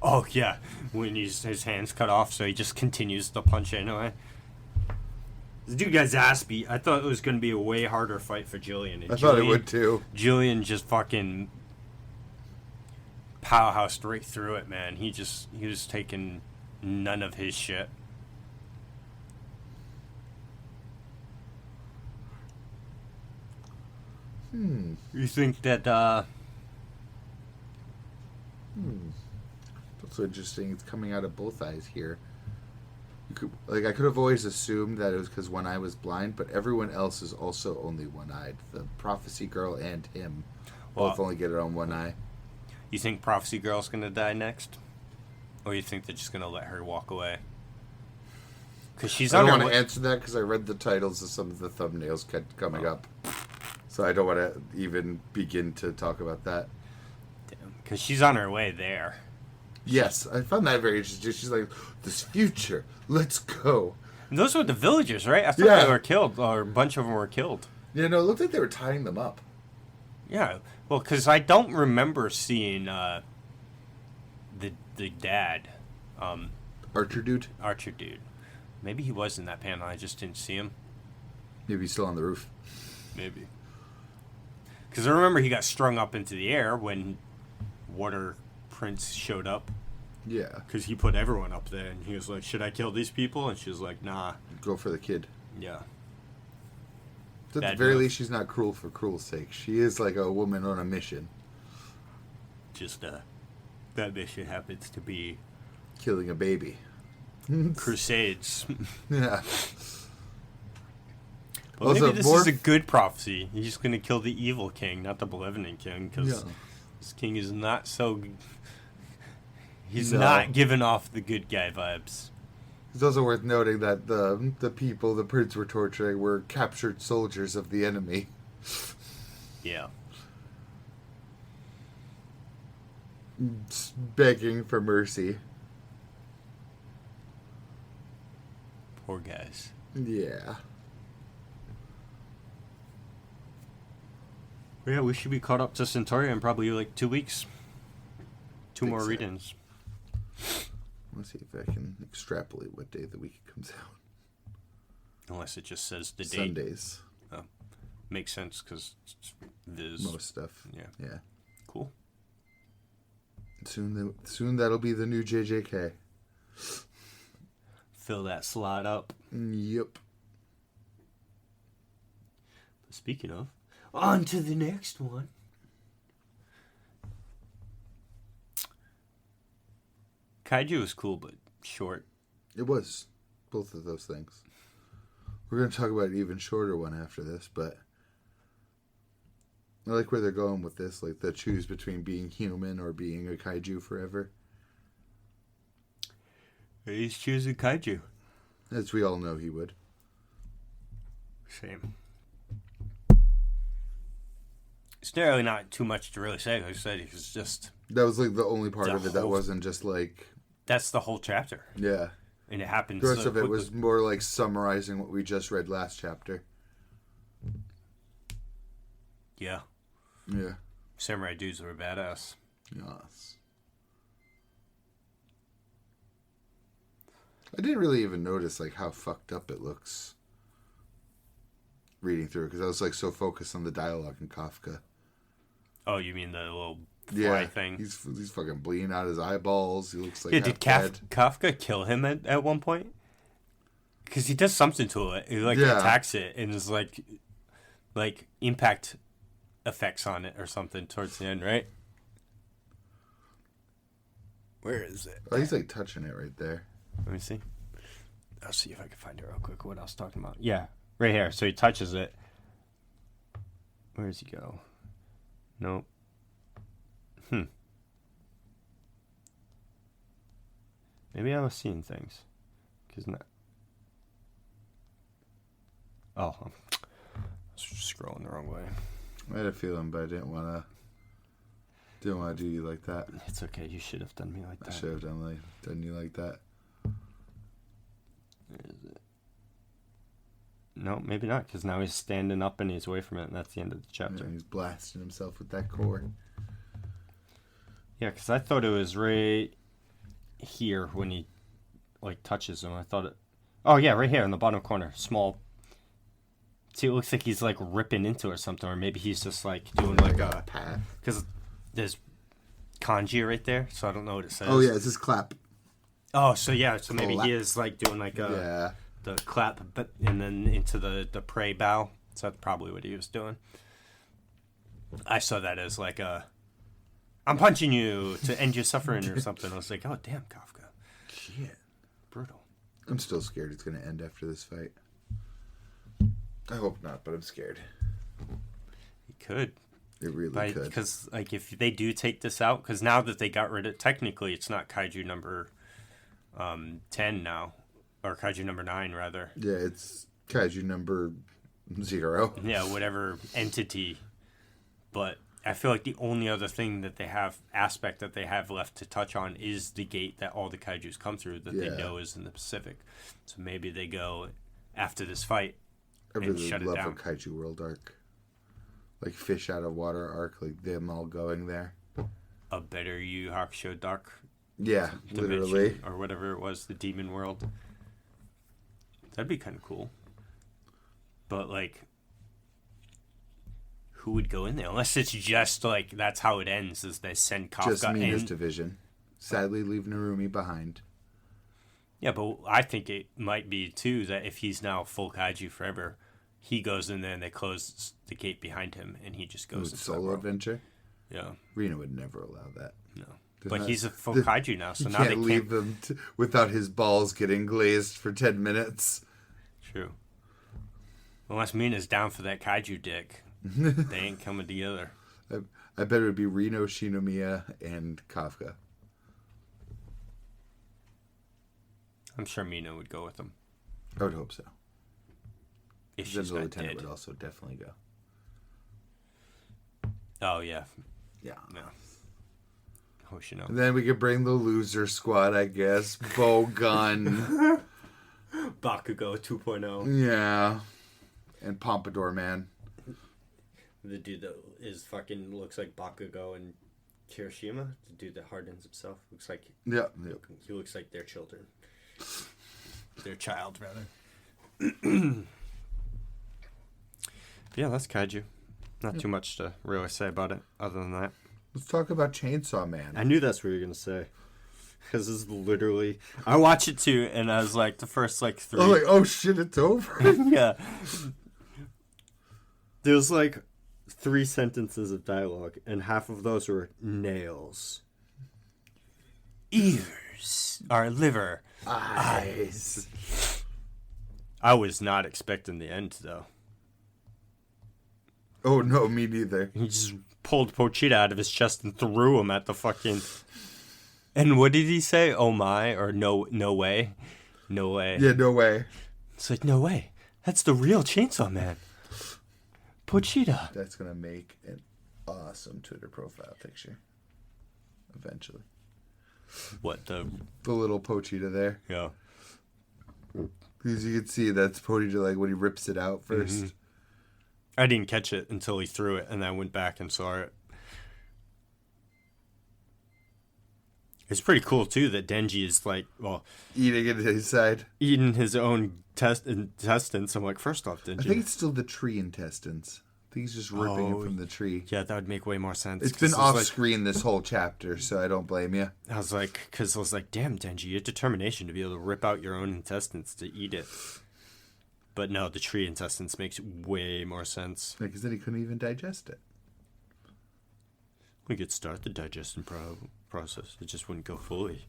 Oh, yeah. When his hand's cut off, so he just continues to punch anyway. This dude got his ass beat. I thought it was going to be a way harder fight for Julian. And I thought it would too. Julian just fucking powerhoused right through it, man. He was taking none of his shit. You think that, That's so interesting. It's coming out of both eyes here. I could have always assumed that it was because one eye was blind, but everyone else is also only one-eyed. The prophecy girl and him both only get it on one eye. You think Prophecy Girl's gonna die next? Or you think they're just gonna let her walk away? Because she's I on don't her want to answer that because I read the titles of some of the thumbnails coming up. So I don't want to even begin to talk about that. Because she's on her way there. Yes, I found that very interesting. She's like, this future, let's go. And those were the villagers, right? I thought they were killed, or a bunch of them were killed. Yeah, no, it looked like they were tying them up. Yeah, well, because I don't remember seeing the dad. Archer dude? Archer dude. Maybe he was in that panel. I just didn't see him. Maybe he's still on the roof. Maybe. Because I remember he got strung up into the air when Water Prince showed up. Yeah. Because he put everyone up there, and he was like, should I kill these people? And she was like, nah. Go for the kid. Yeah. At the very least, she's not cruel for cruel's sake. She is like a woman on a mission. Just, that mission happens to be... killing a baby. Crusades. Yeah. Well, also, maybe this is a good prophecy. He's going to kill the evil king, not the benevolent king, because this king is not so... He's not giving off the good guy vibes. It's also worth noting that the people the prince were torturing were captured soldiers of the enemy. Yeah. Begging for mercy. Poor guys. Yeah. Yeah, we should be caught up to Centuria in probably like 2 weeks. Two more readings. Let's see if I can extrapolate what day of the week it comes out. Unless it just says the date. Sundays. Oh, makes sense because Viz. Most stuff. Yeah. Cool. Soon that'll be the new JJK. Fill that slot up. Yep. But speaking of, on to the next one. Kaiju was cool, but short. It was. Both of those things. We're going to talk about an even shorter one after this, but I like where they're going with this. Like, the choose between being human or being a kaiju forever. He's choosing kaiju. As we all know he would. Same. It's really not too much to really say. Like I said, it's just... That was, like, the only part of it that wasn't just, like... That's the whole chapter. Yeah. And it happens the rest so of it quickly. was more like summarizing what we just read last chapter. Yeah. Yeah. Samurai dudes were badass. Yes. I didn't really even notice like how fucked up it looks reading through because I was like so focused on the dialogue in Kafka. Oh, you mean the little fly thing? He's fucking bleeding out his eyeballs. He looks like did Kafka kill him at one point? Because he does something to it. He attacks it and is like impact effects on it or something towards the end, right? Where is it? Oh, he's like touching it right there. Let me see. I'll see if I can find it real quick. What I was talking about? Yeah, right here. So he touches it. Where does he go? Nope. Maybe I was seeing things. I was scrolling the wrong way. I had a feeling, but I didn't want to do you like that. It's okay. You should have done me like that. I should have done you like that. Where is it? No, maybe not, because now he's standing up and he's away from it, and that's the end of the chapter. Yeah, he's blasting himself with that core. Yeah, because I thought it was right here when he touches him. I thought it... Oh, yeah, right here in the bottom corner. Small... See, it looks like he's ripping into it or something, or maybe he's just doing a path. Because there's kanji right there, so I don't know what it says. Oh, yeah, it's his clap. Oh, so yeah, so maybe he is doing the clap, but and then into the prey bow. So that's probably what he was doing. I saw that as I'm punching you to end your suffering or something. I was like, oh damn, Kafka. Shit, brutal. I'm still scared it's gonna end after this fight. I hope not, but I'm scared. He could. It really could. Because if they do take this out, because now that they got rid of, technically it's not Kaiju number 10 now, or Kaiju number 9 rather. Yeah, it's Kaiju number 0. Yeah, whatever entity. But I feel like the only other thing that they have, aspect that they have left to touch on is the gate that all the Kaijus come through that they know is in the Pacific. So maybe they go after this fight and shut it down. I really love a Kaiju World arc. Like Fish Out of Water arc, like them all going there. A better Yu Hakusho Dark. Yeah, literally. Or whatever it was, the Demon World. That'd be kind of cool. But, like, who would go in there? Unless it's just, like, that's how it ends, is they send Kafka Just Mina's in. division. Sadly, leave Narumi behind. Yeah, but I think it might be, too, that if he's now full kaiju forever, he goes in there and they close the gate behind him, and he just goes into solo adventure? Yeah. Reno would never allow that. No. But he's a full kaiju now, so now they can't leave him without his balls getting glazed for 10 minutes. True. Unless Mina's down for that kaiju dick, they ain't coming together. I bet it would be Reno, Shinomiya, and Kafka. I'm sure Mina would go with them. I would hope so. If then she's the not lieutenant dead. would also definitely go. Oh, yeah. Yeah. No. Oh, you know. And then we could bring the loser squad, I guess. Bowgun. Bakugo 2.0. Yeah. And Pompadour Man. The dude that is fucking looks like Bakugo and Kirishima. The dude that hardens himself. Looks like... Yeah. He looks like their children. Their child, rather. Yeah, that's kaiju. Not too much to really say about it, other than that. Let's talk about Chainsaw Man. I knew that's what you were going to say. Because this is literally... I watched it too, and I was like, the first, like, 3... Oh, like, oh shit, it's over. Yeah. There's, like, 3 sentences of dialogue, and half of those were nails. Ears. Or liver. Eyes. I was not expecting the end, though. Oh, no, me neither. He just pulled Pochita out of his chest and threw him at the fucking... And what did he say? Oh my, or no way? No way. Yeah, no way. It's like, no way. That's the real Chainsaw Man. Pochita. That's going to make an awesome Twitter profile picture. Eventually. What, the little Pochita there. Yeah. Because you can see that's Pochita, like, when he rips it out first. Mm-hmm. I didn't catch it until he threw it, and I went back and saw it. It's pretty cool, too, that Denji is, like, well... Eating it inside. Eating his own intestines. I'm like, first off, Denji... I think it's still the tree intestines. I think he's just ripping it from the tree. Yeah, that would make way more sense. It's been off-screen this whole chapter, so I don't blame you. I was like, damn, Denji, your determination to be able to rip out your own intestines to eat it. But no, the tree intestines makes way more sense. Because then he couldn't even digest it. We could start the digestion process. It just wouldn't go fully.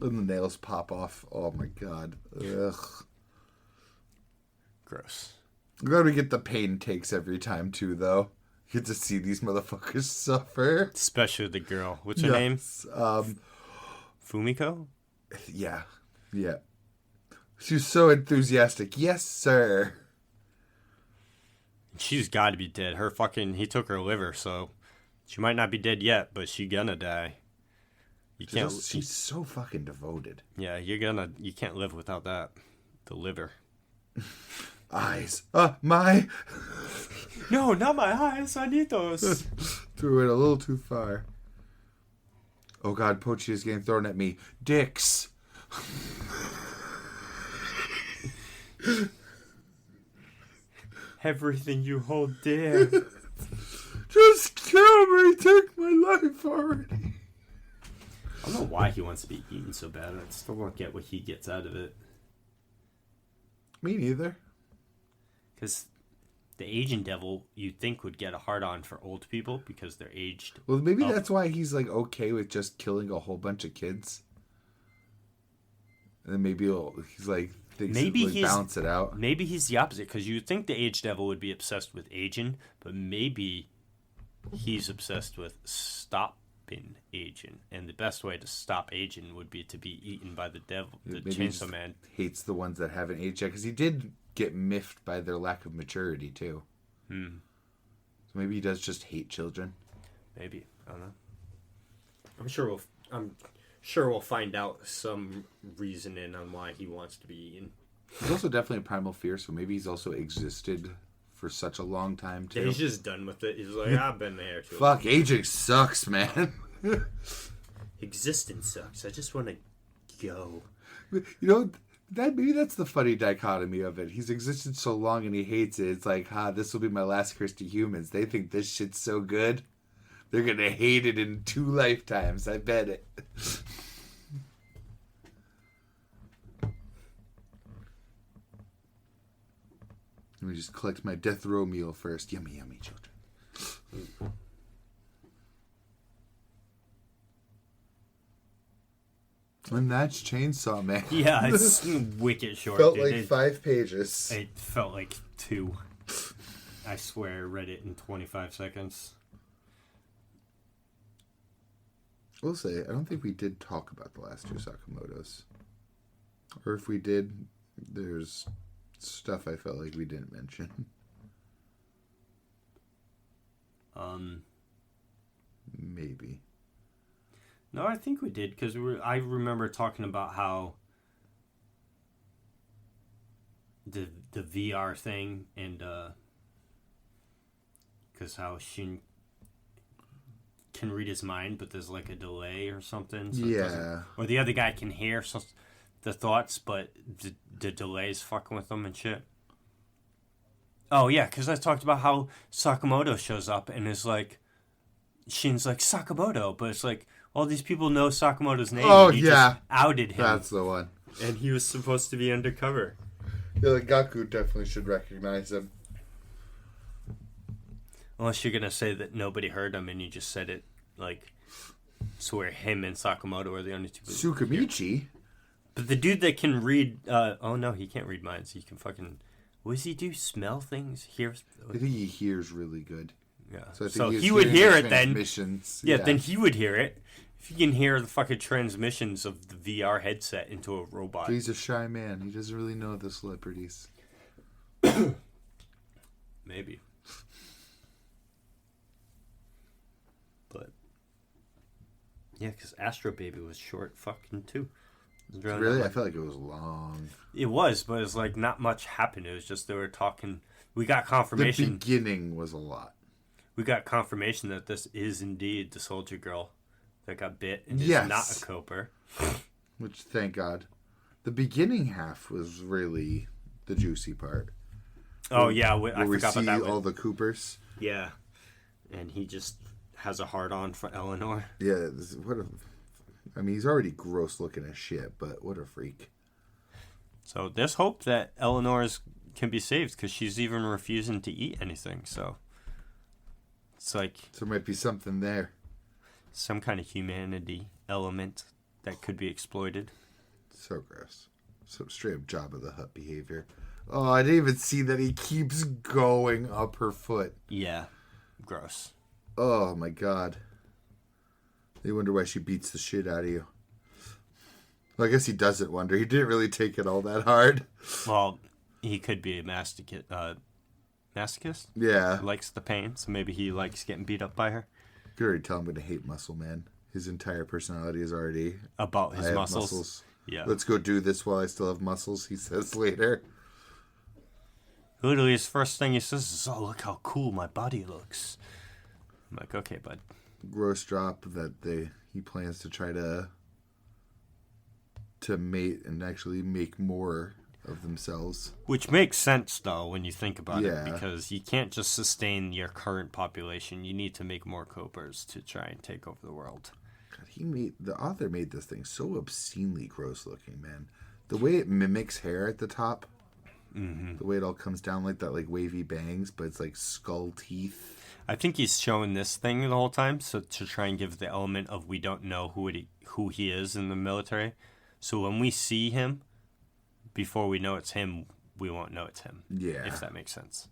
And the nails pop off. Oh my god. Ugh. Gross. I'm glad we get the pain takes every time, too, though. You get to see these motherfuckers suffer. Especially the girl. What's her name? Fumiko? Yeah. Yeah. She was so enthusiastic. Yes, sir. She's got to be dead. He took her liver, so she might not be dead yet, but she gonna die. She's so fucking devoted. Yeah, you can't live without that. The liver. Eyes. My. No, not my eyes. I need those. Threw it a little too far. Oh god, Pochi is getting thrown at me. Dicks. Everything you hold dear. Just kill me. Take my life already. I don't know why he wants to be eaten so bad. I still don't get what he gets out of it. Me neither. Because the Asian devil, you'd think, would get a hard-on for old people because they're aged. Well, maybe that's why he's like okay with just killing a whole bunch of kids. And then maybe he's like... balance it out. Maybe he's the opposite, because you'd think the age devil would be obsessed with aging, but maybe he's obsessed with stopping aging, and the best way to stop aging would be to be eaten by the devil, the Chainsaw Man. Hates the ones that haven't aged yet, because he did get miffed by their lack of maturity too. So maybe he does just hate children. Maybe, I don't know. I'm sure we'll find out some reasoning on why he wants to be eaten. He's also definitely a primal fear, so maybe he's also existed for such a long time, too. Yeah, he's just done with it. He's like, I've been there, too. Fuck, aging sucks, man. Existence sucks. I just want to go. You know, Maybe that's the funny dichotomy of it. He's existed so long and he hates it. It's like, this will be my last curse to humans. They think this shit's so good. They're going to hate it in 2 lifetimes. I bet it. Let me just collect my death row meal first. Yummy, yummy, children. And that's Chainsaw Man. Yeah, it's wicked short. Felt dude. like 5 pages. It felt like 2. I swear I read it in 25 seconds. We'll say, I don't think we did talk about the last 2 Sakamotos. Or if we did, there's stuff I felt like we didn't mention. Maybe. No, I think we did, because I remember talking about how the VR thing, and because how Shin can read his mind, but there's like a delay or something. So yeah. Or the other guy can hear the thoughts, but the delay's fucking with them and shit. Oh, yeah, because I talked about how Sakamoto shows up and is like, Shin's like, Sakamoto, but it's like, all these people know Sakamoto's name. Oh, and he yeah. just outed him. That's the one. And he was supposed to be undercover. Yeah, like Gaku definitely should recognize him. Unless you're going to say that nobody heard him and you just said it, like, swear him and Sakamoto are the only two people. Tsukamichi? But the dude that can read, oh no, he can't read minds. He can fucking, what does he do? Smell things? Hear? I think he hears really good. Yeah. So he would hear it then. Yeah, then he would hear it. If he can hear the fucking transmissions of the VR headset into a robot. But he's a shy man. He doesn't really know the celebrities. Maybe. But yeah, because Astrobaby was short fucking too. Really? I felt like it was long. It was, but it's like not much happened. It was just they were talking. We got confirmation. The beginning was a lot. We got confirmation that this is indeed the soldier girl that got bit and is not a Coper. Which, thank God. The beginning half was really the juicy part. Oh, yeah. I forgot about that. All the Coopers. Yeah. And he just has a hard-on for Eleanor. Yeah. He's already gross looking as shit, but what a freak. So there's hope that Eleanor's can be saved because she's even refusing to eat anything. So it's like... So there might be something there. Some kind of humanity element that could be exploited. So gross. So straight up Jabba the Hutt behavior. Oh, I didn't even see that he keeps going up her foot. Yeah. Gross. Oh, my God. They wonder why she beats the shit out of you. Well, I guess he doesn't wonder. He didn't really take it all that hard. Well, he could be a masochist. Yeah. He likes the pain, so maybe he likes getting beat up by her. You could already tell I'm going to hate Muscle Man. His entire personality is already... About his muscles. Yeah. Let's go do this while I still have muscles, he says later. Literally, his first thing he says is, oh, look how cool my body looks. I'm like, okay, bud. Gross drop that he plans to try to mate and actually make more of themselves. Which makes sense, though, when you think about Yeah. it, because you can't just sustain your current population. You need to make more Copers to try and take over the world. God, the author made this thing so obscenely gross looking, man. The way it mimics hair at the top, the way it all comes down like that, like wavy bangs, but it's like skull teeth. I think he's showing this thing the whole time, so to try and give the element of we don't know who he is in the military. So when we see him, before we know it's him, we won't know it's him. Yeah. If that makes sense.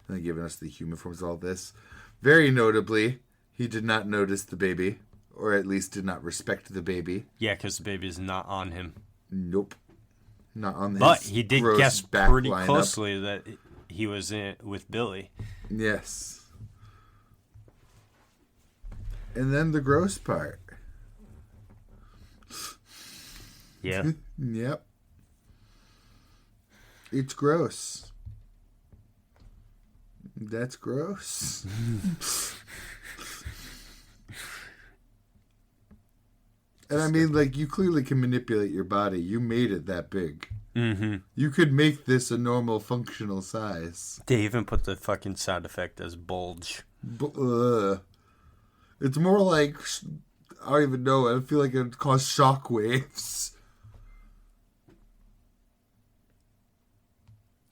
And giving us the human forms of all this. Very notably, he did not notice the baby, or at least did not respect the baby. Yeah, because the baby is not on him. Nope. Not on this. But he did guess pretty lineup. closely that he was in it with Billy. Yes. And then the gross part. Yeah. Yep. It's gross. That's gross. And I mean, like, you clearly can manipulate your body. You made it that big. Mm-hmm. You could make this a normal functional size. They even put the fucking sound effect as bulge. It's more like, I don't even know, I feel like it caused shockwaves.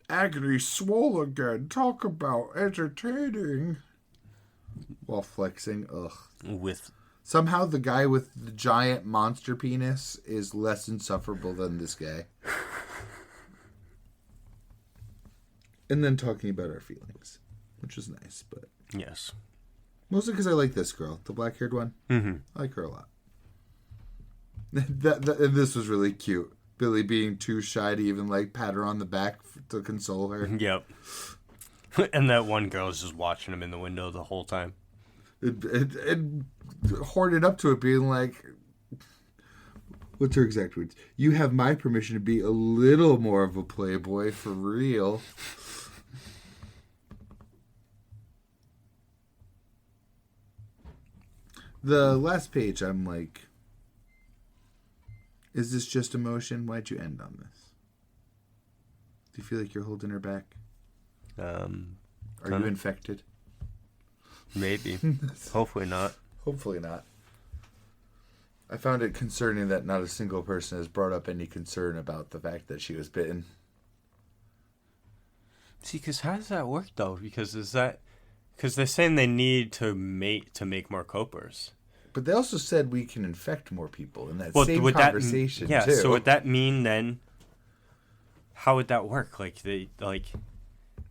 Agony swole again. Talk about entertaining. While flexing. Ugh. With Somehow the guy with the giant monster penis is less insufferable than this guy. And then talking about our feelings, which was nice, but yes, mostly because I like this girl, the black-haired one. Mm-hmm. I like her a lot. And this was really cute. Billy being too shy to even like pat her on the back to console her. Yep. And that one girl's just watching him in the window the whole time. And hoarded up to it, being like, what's her exact words? You have my permission to be a little more of a playboy for real. The last page, I'm like, is this just emotion? Why'd you end on this? Do you feel like you're holding her back? Are you infected? Maybe. Hopefully not. Hopefully not. I found it concerning that not a single person has brought up any concern about the fact that she was bitten. See, because how does that work, though? Because they're saying they need to make more copers. But they also said we can infect more people in that same conversation, yeah, too. so would that mean then, how would that work? Like,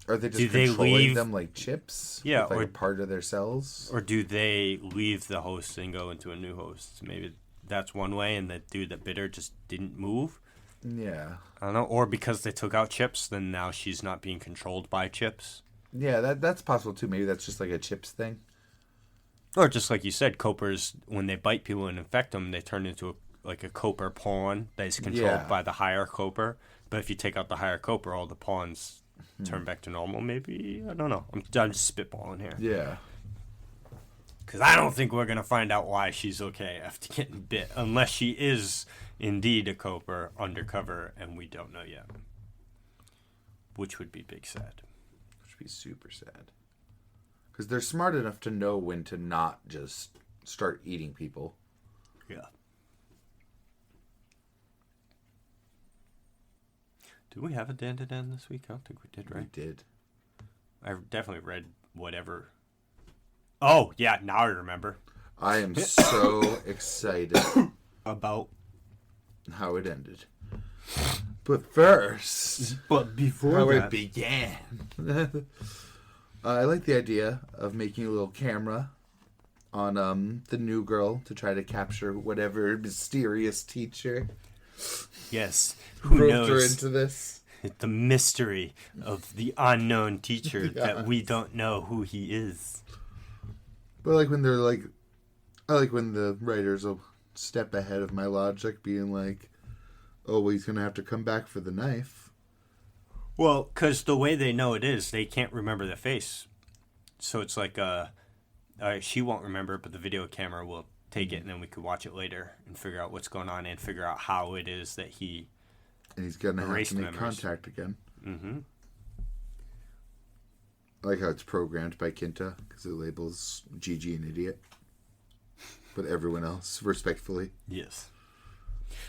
Are they just controlling them like chips? Yeah. With like a part of their cells? Or do they leave the host and go into a new host? Maybe that's one way, and that dude that bit her just didn't move? Yeah. I don't know. Or because they took out chips, then now she's not being controlled by chips? Yeah, that's possible, too. Maybe that's just like a chips thing. Or just like you said, copers, when they bite people and infect them, they turn into a coper pawn that is controlled by the higher coper. But if you take out the higher coper, all the pawns turn back to normal, maybe? I don't know. I'm just spitballing here. Yeah. Because I don't think we're going to find out why she's okay after getting bit, unless she is indeed a coper undercover, and we don't know yet. Which would be big sad. Which would be super sad. Because they're smart enough to know when to not just start eating people. Yeah. Did we have a Dandadan this week? I don't think we did, right? We did. I definitely read whatever. Oh, yeah, now I remember. I am so excited about how it ended. But first, before how it began. I like the idea of making a little camera on the new girl to try to capture whatever mysterious teacher. Yes, who knows her into this? The mystery of the unknown teacher that we don't know who he is. But like when they're like, I like when the writers will step ahead of my logic, being like, "Oh, well, he's gonna have to come back for the knife." Well, because the way they know it is, they can't remember the face. So it's like, she won't remember, but the video camera will take it, and then we could watch it later and figure out what's going on and figure out how it is that he and he's going to have to make contact again. Mm-hmm. I like how it's programmed by Kinta, because it labels Gigi an idiot. But everyone else, respectfully. Yes.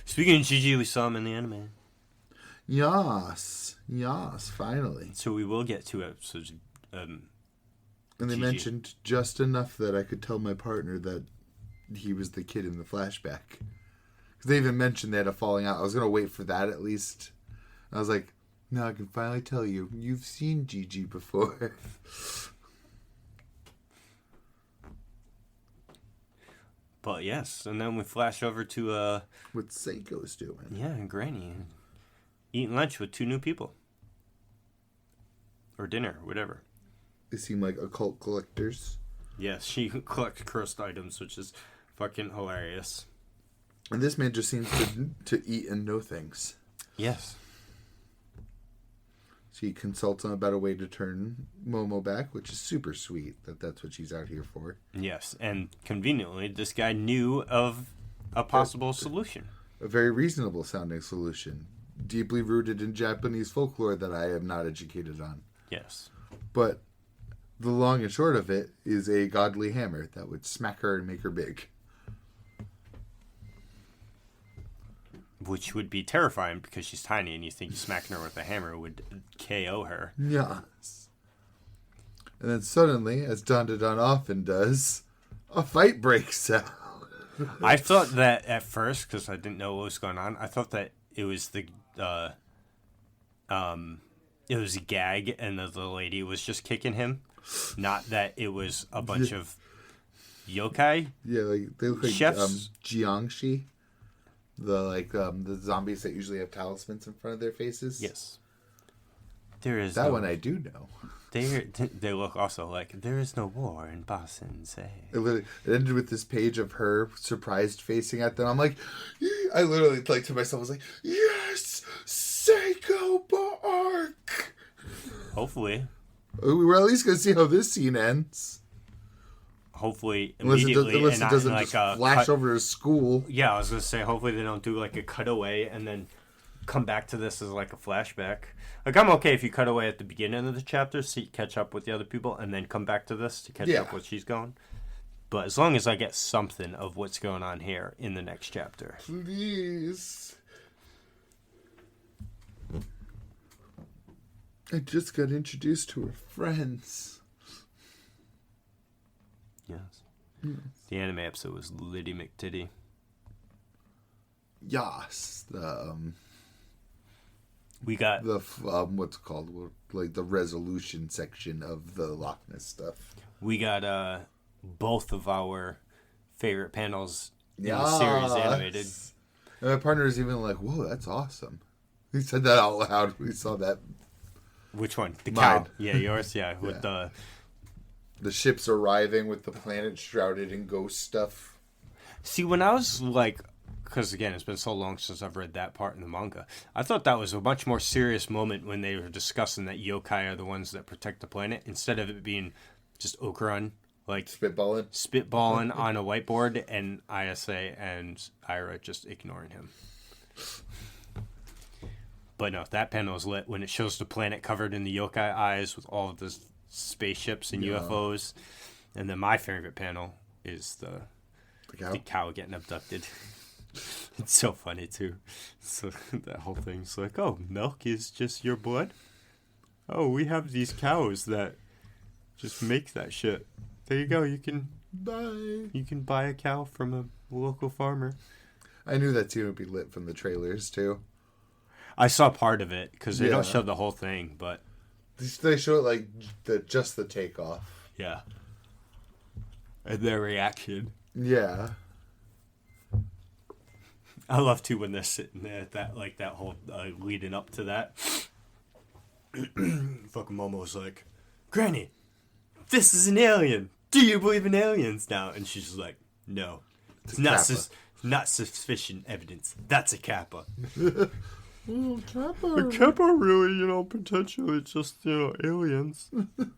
Speaking of Gigi, we saw him in the anime. Yes, finally. So we will get 2 episodes. And they mentioned just enough that I could tell my partner that he was the kid in the flashback. Because they even mentioned they had a falling out. I was going to wait for that at least. I was like, no, I can finally tell you. You've seen Gigi before. But yes, and then we flash over to... what Seiko's doing. Yeah, and Granny. Eating lunch with 2 new people. Or dinner, whatever. They seem like occult collectors. Yes, she collects cursed items, which is fucking hilarious. And this man just seems to eat and know things. Yes. She consults him about a way to turn Momo back, which is super sweet that's what she's out here for. Yes, and conveniently, this guy knew of a possible solution. A very reasonable sounding solution. Deeply rooted in Japanese folklore that I am not educated on. Yes. But the long and short of it is a godly hammer that would smack her and make her big. Which would be terrifying because she's tiny and you think smacking her with a hammer would KO her. Yes. And then suddenly, as Dandadan often does, a fight breaks out. I thought that at first, because I didn't know what was going on, I thought that it was it was a gag and the lady was just kicking him. Not that it was a bunch of yokai. Yeah, like they look like chefs. Jiangshi. The zombies that usually have talismans in front of their faces. Yes. There is that one I do know. They look also like there is no war in Basen. It ended with this page of her surprised facing at them. I'm like, I literally like to myself was like, yes, Seiko Bark. Hopefully. We're at least gonna see how this scene ends. Hopefully, unless it doesn't like just flash over to school. Yeah, I was gonna say hopefully they don't do like a cutaway and then come back to this as like a flashback. Like I'm okay if you cut away at the beginning of the chapter, catch up with the other people, and then come back to this to catch up with she's going. But as long as I get something of what's going on here in the next chapter, please. I just got introduced to her friends. Yes. The anime episode was Liddy McTitty. Yes. We got the what's it called, like the resolution section of the Loch Ness stuff. We got both of our favorite panels in the series animated. And my partner is even like, "Whoa, that's awesome." He said that out loud. We saw that. Which one? The Mine. cow. Yeah, yours. Yeah, with the ships arriving with the planet shrouded in ghost stuff. See, when I was like, because again, it's been so long since I've read that part in the manga, I thought that was a much more serious moment when they were discussing that yokai are the ones that protect the planet, instead of it being just Okuran, like spitballing on a whiteboard, and Ayase and Ira just ignoring him. But no, that panel is lit when it shows the planet covered in the yokai eyes with all of the spaceships and UFOs. And then my favorite panel is the cow getting abducted. It's so funny too. So that whole thing's like, oh, milk is just your blood? Oh, we have these cows that just make that shit. There you go. You can buy a cow from a local farmer. I knew that scene would be lit from the trailers too. I saw part of it because they don't show the whole thing, but they show it like just the takeoff. Yeah. And their reaction. Yeah. I love too when they're sitting there at that, like that whole leading up to that. Fucking Momo's like, Granny, this is an alien. Do you believe in aliens now? And she's like, no. It's not sufficient evidence. That's a Kappa. Kappa. A Kappa really, potentially just, aliens. It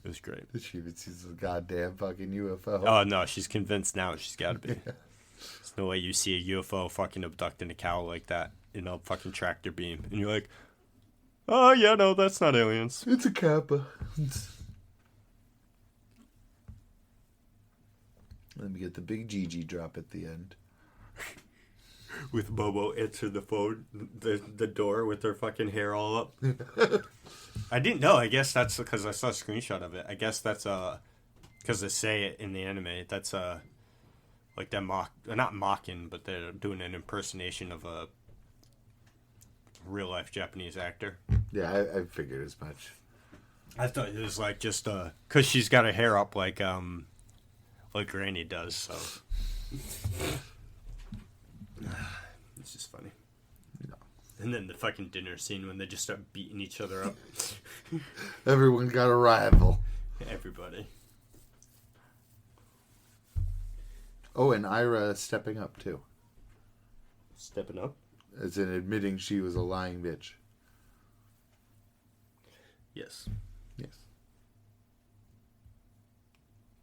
was great. She even sees a goddamn fucking UFO. Oh, no, she's convinced now she's got to be. There's no way you see a UFO fucking abducting a cow like that in a fucking tractor beam. And you're like, oh, yeah, no, that's not aliens. It's a Kappa. Let me get the big GG drop at the end. With Bobo answering the phone, the door with her fucking hair all up. I didn't know. I guess that's because I saw a screenshot of it. I guess that's because they say it in the anime. That's like they're not mocking, but they're doing an impersonation of a real life Japanese actor. Yeah, I figured as much. I thought it was like just because she's got her hair up like Granny does. So it's just funny. No. And then the fucking dinner scene when they just start beating each other up. Everyone got a rival. Everybody. Oh, and Ira stepping up too. Stepping up? As in admitting she was a lying bitch. Yes. Yes.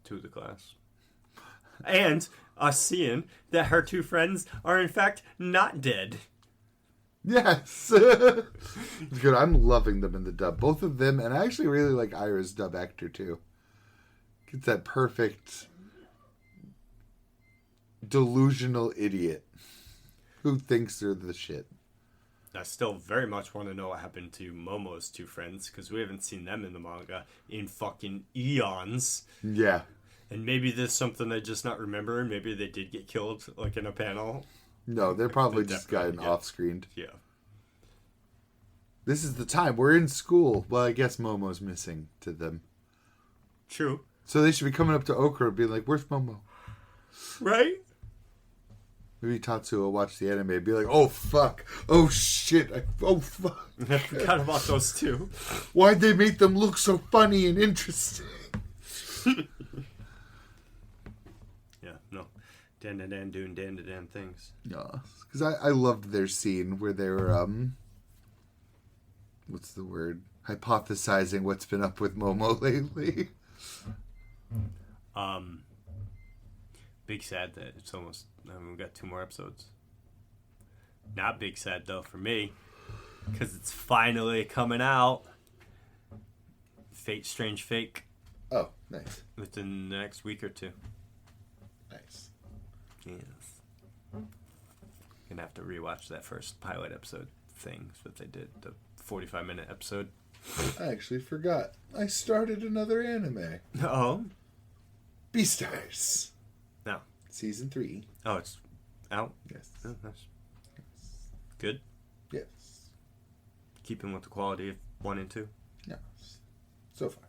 To the class. And us seeing that her two friends are in fact not dead. Yes. It's good. I'm loving them in the dub. Both of them, and I actually really like Ira's dub actor too. Gets that perfect delusional idiot who thinks they're the shit. I still very much want to know what happened to Momo's two friends, because we haven't seen them in the manga in fucking eons. Yeah. And maybe there's something I just not remembering. Maybe they did get killed, like in a panel. No, they're probably just gotten off-screened. Yeah. This is the time. We're in school. Well, I guess Momo's missing to them. True. So they should be coming up to Okra and being like, where's Momo? Right? Maybe Tatsu will watch the anime and be like, oh, fuck. Oh, shit. Oh, fuck. I forgot about those two. Why'd they make them look so funny and interesting? Yeah, no. Dandadan doing Dandadan things. Yeah. Because I loved their scene where they were, what's the word? Hypothesizing what's been up with Momo lately. Big sad that it's almost, we've got 2 more episodes. Not big sad though for me, because it's finally coming out. Fate Strange Fake. Oh, nice. Within the next week or 2. Nice. Yes. Gonna have to rewatch that first pilot episode thing that they did, the 45-minute episode. I actually forgot. I started another anime. Oh. Beastars. No. Season 3. Oh, it's out? Yes. Oh, nice. Good? Yes. Keeping with the quality of 1 and 2? Yes. So far.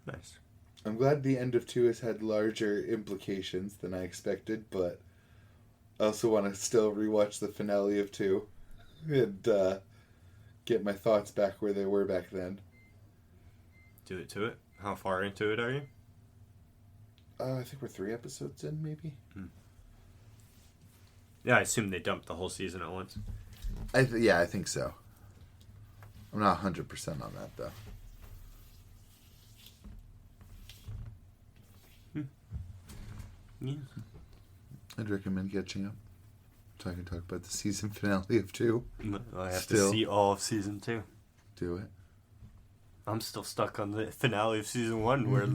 Nice. I'm glad the end of 2 has had larger implications than I expected, but I also want to still rewatch the finale of 2 and get my thoughts back where they were back then. Do it to it. How far into it are you? I think we're 3 episodes in, maybe. Yeah, I assume they dumped the whole season at once. Yeah, I think so. I'm not 100% on that, though. Yeah. I'd recommend catching up. So I can talk about the season finale of 2. I have to see all of season 2. Do it. I'm still stuck on the finale of season 1 where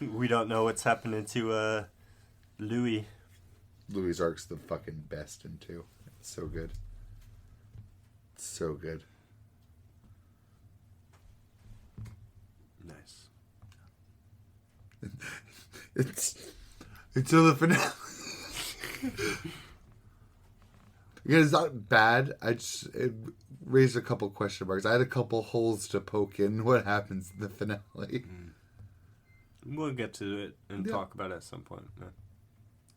we don't know what's happening to Louis. Louis' arc's the fucking best in 2. It's so good. It's so good. Nice. It's until the finale. Because it's not bad. It raised a couple question marks. I had a couple holes to poke in. What happens in the finale? We'll get to it and talk about it at some point. Yeah.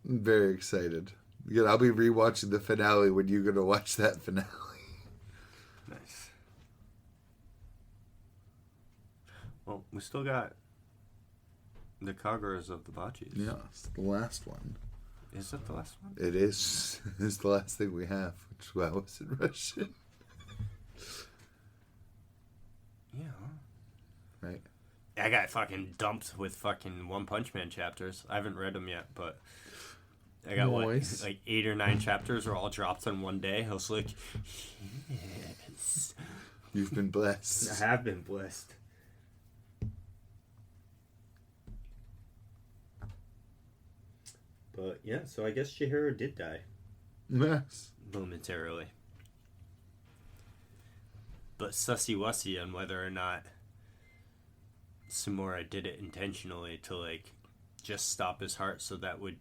I'm very excited. Again, I'll be rewatching the finale when you're going to watch that finale. Nice. Well, we still got the Kaguras of the Bachis. Yeah, it's the last one. Is that the last one? It is. It's the last thing we have, which is why I was in Russian. Yeah. Right. I got fucking dumped with fucking One Punch Man chapters. I haven't read them yet, but I got like 8 or 9 chapters are all dropped in one day. I was like, yes. You've been blessed. I have been blessed. But yeah, so I guess Chihiro did die. Yes. Momentarily. But sussy wussy on whether or not Samura did it intentionally to like just stop his heart so that would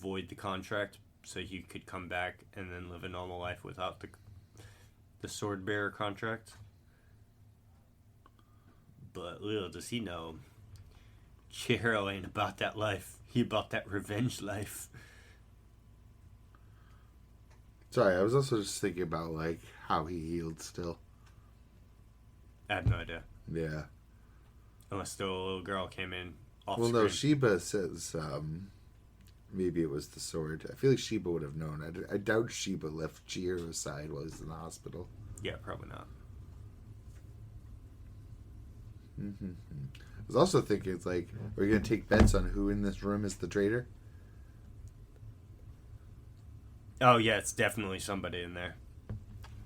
void the contract so he could come back and then live a normal life without the sword bearer contract. But little does he know, Chihiro ain't about that life. He about that revenge life. Sorry, I was also just thinking about like how he healed still. I have no idea. Yeah. Unless the little girl came in off Well, screen. no, Sheba says maybe it was the sword. I feel like Sheba would have known. I doubt Sheba left Chihiro's side while he was in the hospital. Yeah, probably not. Mm-hmm. I was also thinking, it's like, are we going to take bets on who in this room is the traitor? Oh, yeah, it's definitely somebody in there.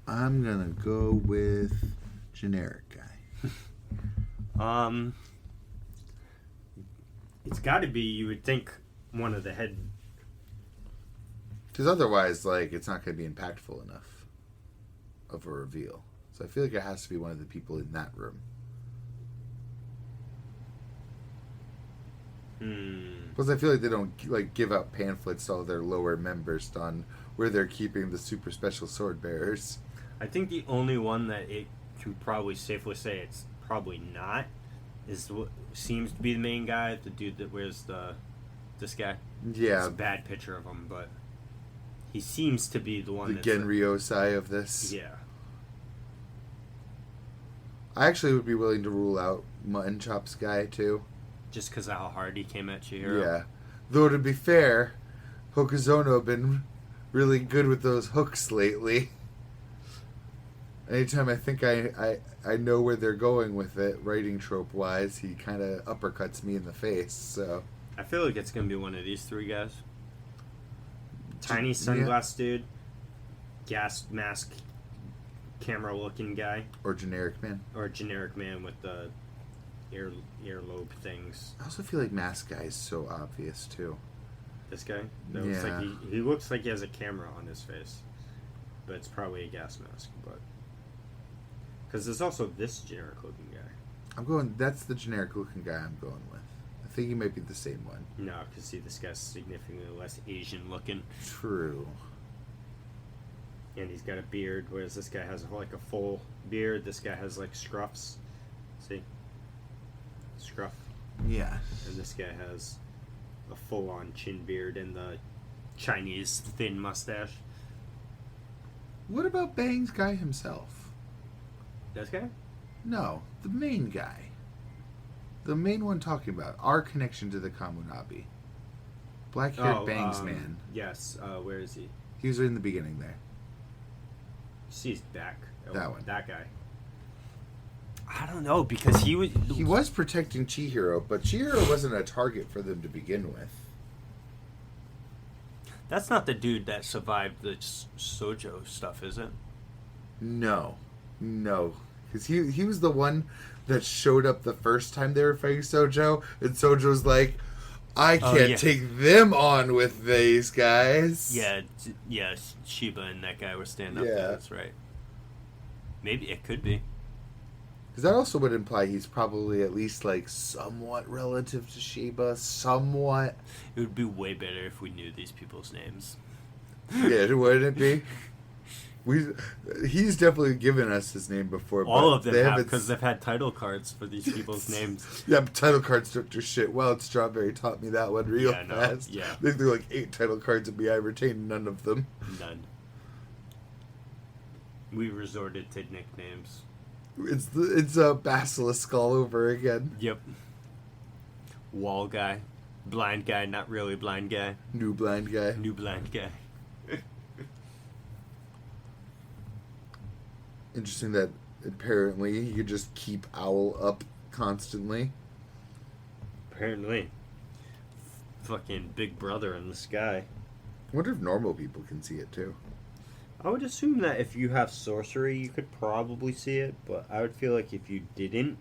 I'm going to go with generic guy. It's got to be, you would think, one of the head... Because otherwise, like, it's not going to be impactful enough of a reveal. So I feel like it has to be one of the people in that room. Plus, I feel like they don't, like, give out pamphlets to all their lower members on where they're keeping the super special sword bearers. I think the only one that it can probably safely say it's probably not is what seems to be the main guy, the dude that wears this guy. Yeah. It's a bad picture of him, but he seems to be the one the Genryosai of this. Yeah. I actually would be willing to rule out Mutton Chop's guy, too. Just because of how hard he came at Chihiro. Yeah. Though, to be fair, Hokuzono have been really good with those hooks lately. Anytime I think I know where they're going with it, writing trope-wise, he kind of uppercuts me in the face, so... I feel like it's going to be one of these three guys. Tiny sunglass dude, gas mask, camera-looking guy. Or generic man. Or generic man with the earlobe things. I also feel like mask guy is so obvious, too. This guy? That looks like he looks like he has a camera on his face. But it's probably a gas mask, but... Because there's also this generic-looking guy. That's the generic-looking guy I'm going with. I think he might be the same one. No, because see, this guy's significantly less Asian-looking. True. And he's got a beard, whereas this guy has like a full beard. This guy has like scruffs. See? Scruff. Yeah. And this guy has a full-on chin beard and the Chinese thin mustache. What about Bang's guy himself? This guy? No, the main guy. The main one talking about. Our connection to the Kamunabi. Black-haired Bang's man. Yes. Where is he? He was in the beginning there. See his back. That one. That guy. I don't know, because he was protecting Chihiro, but Chihiro wasn't a target for them to begin with. That's not the dude that survived the Sojo stuff, is it? No. Because he was the one that showed up the first time they were fighting Sojo, and Sojo's like, I can't take them on with these guys. Yeah, Shiba and that guy were standing up there, that's right. Maybe it could be. Because that also would imply he's probably at least, like, somewhat relative to Shiba. Somewhat. It would be way better if we knew these people's names. Yeah, wouldn't it be? He's definitely given us his name before. All of them have, because they've had title cards for these people's names. Yeah, but title cards don't do shit. Well, Strawberry taught me that one real fast. Yeah. They threw like 8 title cards at me. I retained none of them. None. We resorted to nicknames. It's a basilisk all over again. Yep. Wall guy. Blind guy, not really blind guy. New blind guy. New blind guy. Interesting that apparently you could just keep Owl up constantly. Apparently. Fucking Big Brother in the sky. I wonder if normal people can see it too. I would assume that if you have sorcery, you could probably see it, but I would feel like if you didn't,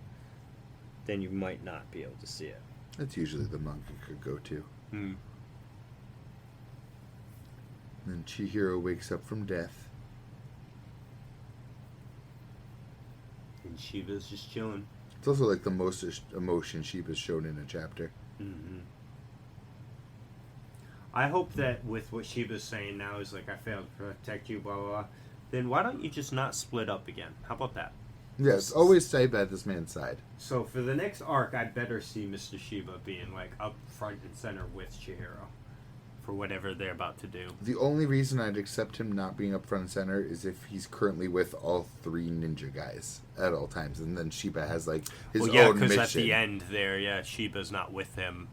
then you might not be able to see it. That's usually the monk you could go to. Hmm. Then Chihiro wakes up from death. And Shiba's just chilling. It's also like the most emotion Shiba's shown in a chapter. Mm-hmm. I hope that with what Shiba's saying now is like, I failed to protect you, blah, blah, blah. Then why don't you just not split up again? How about that? Yes, always stay by this man's side. So for the next arc, I better see Mr. Shiba being like up front and center with Chihiro for whatever they're about to do. The only reason I'd accept him not being up front and center is if he's currently with all 3 ninja guys at all times, and then Shiba has like his own mission. Well, yeah, because at the end there, Shiba's not with him.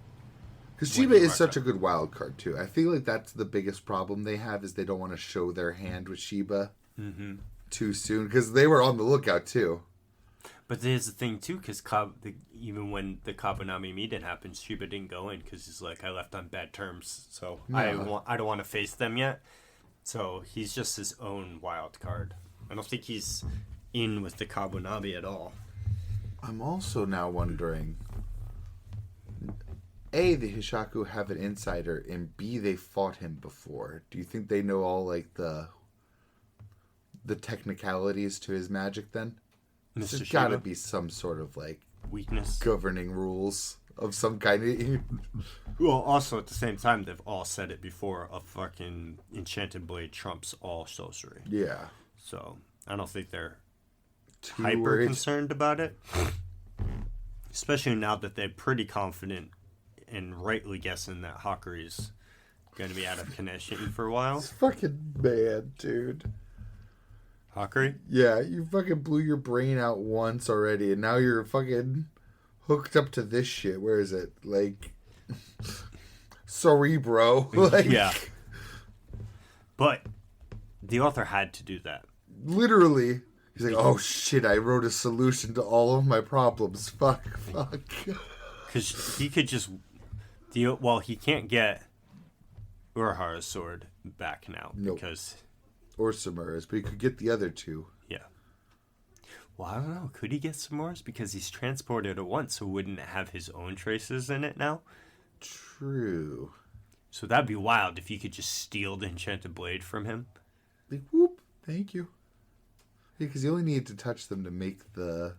Because Shiba is such a good wild card, too. I feel like that's the biggest problem they have, is they don't want to show their hand with Shiba too soon. Because they were on the lookout, too. But there's the thing too, because even when the Kabunami meeting happens, Shiba didn't go in because he's like, I left on bad terms, so I don't want to face them yet. So he's just his own wild card. I don't think he's in with the Kabunami at all. I'm also now wondering, A, the Hishaku have an insider, and B, they fought him before. Do you think they know all like the technicalities to his magic then? There's got to be some sort of like weakness, governing rules of some kind. Well, also at the same time, they've all said it before: a fucking enchanted blade trumps all sorcery. Yeah. So I don't think they're too hyper worried. Concerned about it, especially now that they're pretty confident and rightly guessing that Hakuri's going to be out of condition for a while. It's fucking mad, dude. Hakuri? Yeah, you fucking blew your brain out once already, and now you're fucking hooked up to this shit. Where is it? Like, sorry, bro. Like, yeah. But the author had to do that. Literally. He's like, oh shit, I wrote a solution to all of my problems. Fuck. Because he could just deal. Well, he can't get Urahara's sword back now. Nope. Because. Or Samura's, but he could get the other two. Yeah. Well, I don't know. Could he get Samura's? Because he's transported it once, so wouldn't it have his own traces in it now? True. So that'd be wild if you could just steal the enchanted blade from him. Like, whoop, thank you. Yeah, because you only need to touch them to make the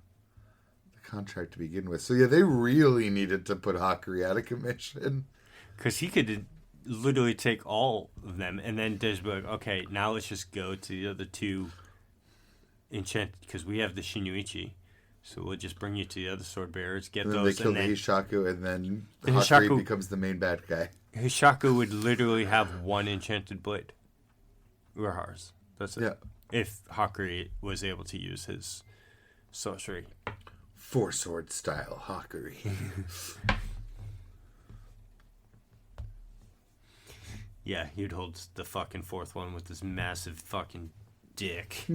contract to begin with. So yeah, they really needed to put Hakuri out of commission. Because he could literally take all of them and then just be like, okay, now let's just go to the other two enchanted, because we have the Shinuichi, so we'll just bring you to the other sword bearers, get and then those, they kill and then the Hishaku, and then the Hakuri Hishaku becomes the main bad guy. Hishaku would literally have one enchanted blade. Urahara's. That's it. Yeah. If Hakuri was able to use his sorcery. Four sword style Hakuri. Yeah, he'd hold the fucking fourth one with this massive fucking dick.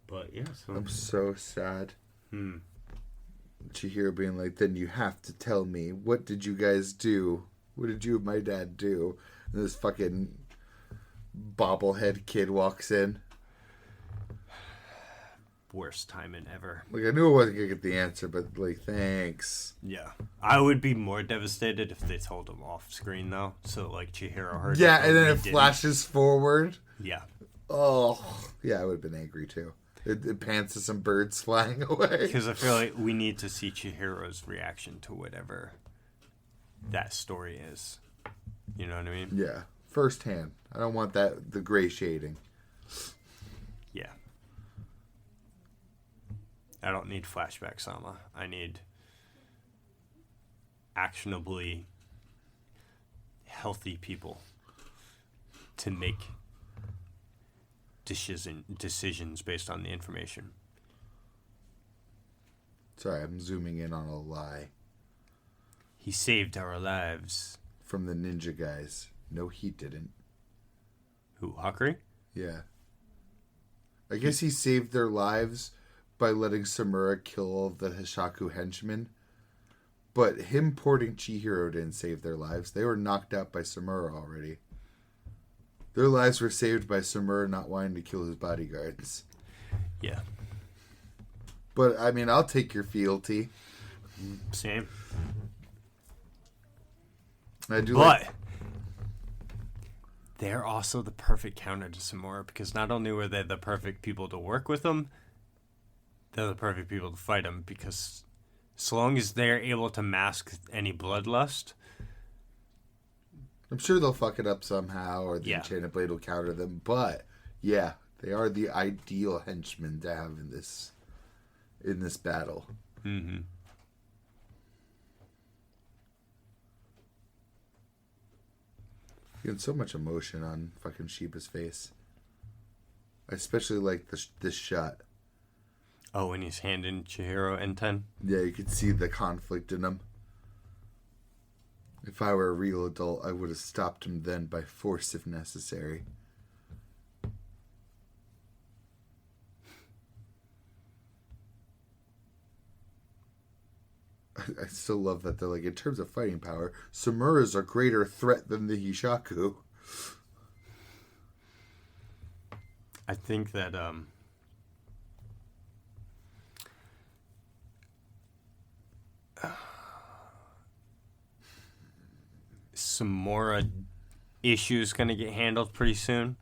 But yeah, so I'm so sad. Hmm. Chihiro being like, then you have to tell me, what did you guys do? What did you and my dad do? And this fucking bobblehead kid walks in. Worst timing ever. Like, I knew I wasn't gonna get the answer, but like, thanks. Yeah. I would be more devastated if they told him off screen though. So like Chihiro heard Yeah, it. and then it flashes forward. Yeah. Oh, yeah, I would have been angry too. It pans to some birds flying away. Because I feel like we need to see Chihiro's reaction to whatever that story is. You know what I mean? Yeah, firsthand. I don't want the gray shading. Yeah. I don't need flashback Sama. I need actionably healthy people to make decisions based on the information. Sorry, I'm zooming in on a lie. He saved our lives. From the ninja guys. No, he didn't. Who, Hakuri? Yeah. I guess he saved their lives by letting Samura kill all of the Hishaku henchmen. But him porting Chihiro didn't save their lives. They were knocked out by Samura already. Their lives were saved by Samura not wanting to kill his bodyguards. Yeah. But, I mean, I'll take your fealty. Same. I do But they're also the perfect counter to Samura, because not only were they the perfect people to work with them, they're the perfect people to fight them, because so long as they're able to mask any bloodlust, I'm sure they'll fuck it up somehow, or the Enchanted Blade will counter them. But yeah, they are the ideal henchmen to have in this battle. Mm-hmm. You get so much emotion on fucking Shiba's face. I especially like this shot. Oh, when he's handing Chihiro N10? Yeah, you could see the conflict in him. If I were a real adult, I would have stopped him then by force if necessary. I still love that they're like, in terms of fighting power, Samura's a greater threat than the Hishaku. I think that Samura issue's gonna get handled pretty soon,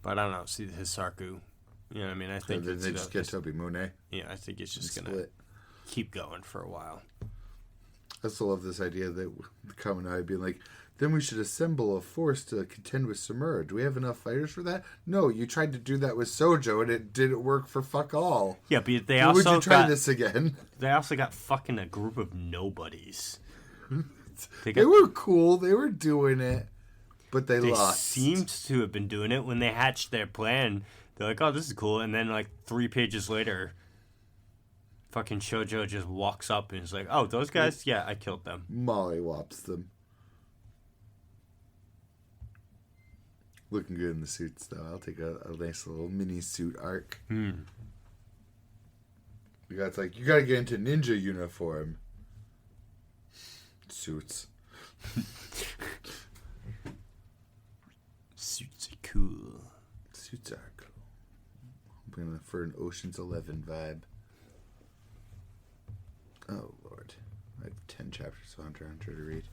but I don't know. See the Hisaku, you know what I mean? I think So they just get Toby Mune. Yeah, I think it's just gonna split. keep going for a while. I still love this idea that Kaminai being like, then we should assemble a force to contend with Samura. Do we have enough fighters for that? No, you tried to do that with Sojo and it didn't work for fuck all. Yeah, but they Why also would you try got, this again? They also got fucking a group of nobodies. They were cool. They were doing it, but they lost. Seemed to have been doing it when they hatched their plan. They're like, "Oh, this is cool," and then like 3 pages later, fucking Shoujo just walks up and is like, "Oh, those guys? Yeah, I killed them." Mollywops them. Looking good in the suits, though. I'll take a nice little mini suit arc. You got you gotta get into ninja uniform. Suits. Suits are cool. Suits are cool. I'm going for an Ocean's 11 vibe. Oh, Lord. I have 10 chapters of Hunter x Hunter to read.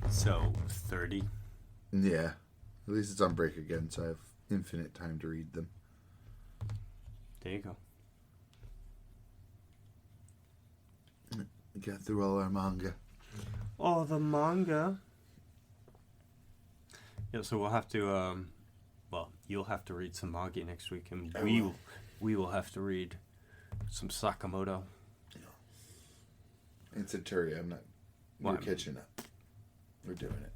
So, 30? Yeah. At least it's on break again, so I have infinite time to read them. There you go. We got through all our manga. Oh, the manga. Yeah, so we'll have to, well, you'll have to read some manga next week, and we will have to read some Sakamoto. Yeah. And Centuria, we're catching up. We're doing it.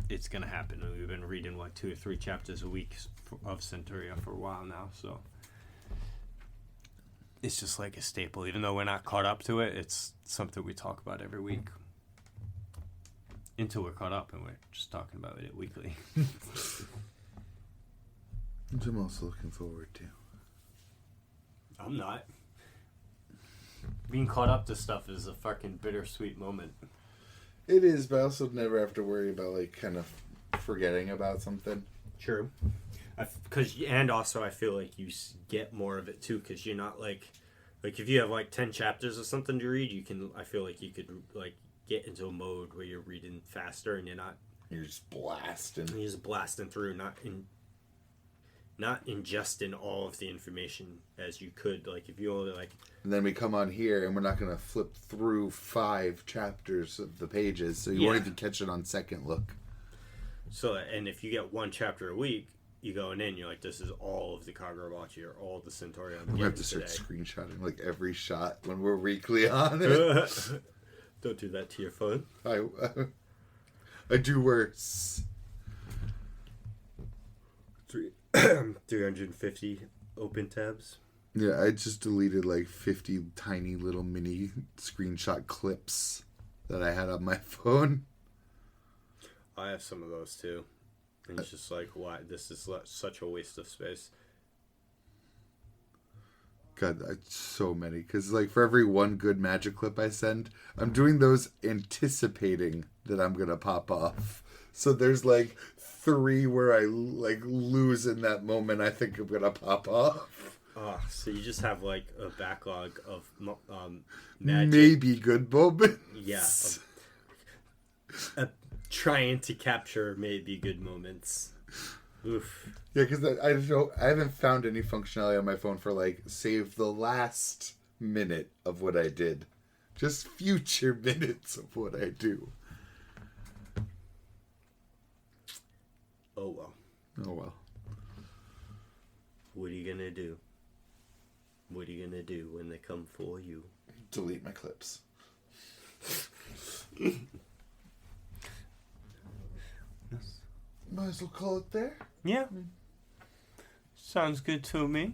It's going to happen. We've been reading, 2 or 3 chapters a week of Centuria for a while now, so it's just like a staple. Even though we're not caught up to it, it's something we talk about every week. Until we're caught up and we're just talking about it weekly. Which I'm also looking forward to. I'm not. Being caught up to stuff is a fucking bittersweet moment. It is, but I also never have to worry about, kind of forgetting about something. True. And also I feel like you get more of it too, because you're not if you have 10 chapters or something to read, I feel like you could get into a mode where you're reading faster and you're just blasting. You're just blasting through, not ingesting all of the information as you could. If you only And then we come on here and we're not going to flip through 5 chapters of the pages, so you won't even catch it on second look. So, and if you get 1 chapter a week, you go in, you're like, this is all of the Kagurabachi or all of the Centuria. We have to start screenshotting every shot when we're weekly on it. Don't do that to your phone. I do worse. 350 open tabs. Yeah, I just deleted 50 tiny little mini screenshot clips that I had on my phone. I have some of those too. And it's just why? This is such a waste of space. God, so many. Because, for every one good magic clip I send, I'm doing those anticipating that I'm going to pop off. So there's, 3 where I, lose in that moment I think I'm going to pop off. So you just have, a backlog of magic. Maybe good moments. Yeah. Trying to capture maybe good moments. Oof. Yeah, because I haven't found any functionality on my phone for save the last minute of what I did, just future minutes of what I do. Oh well. Oh well. What are you gonna do? What are you gonna do when they come for you? Delete my clips. Might as well call it there. Yeah. Sounds good to me.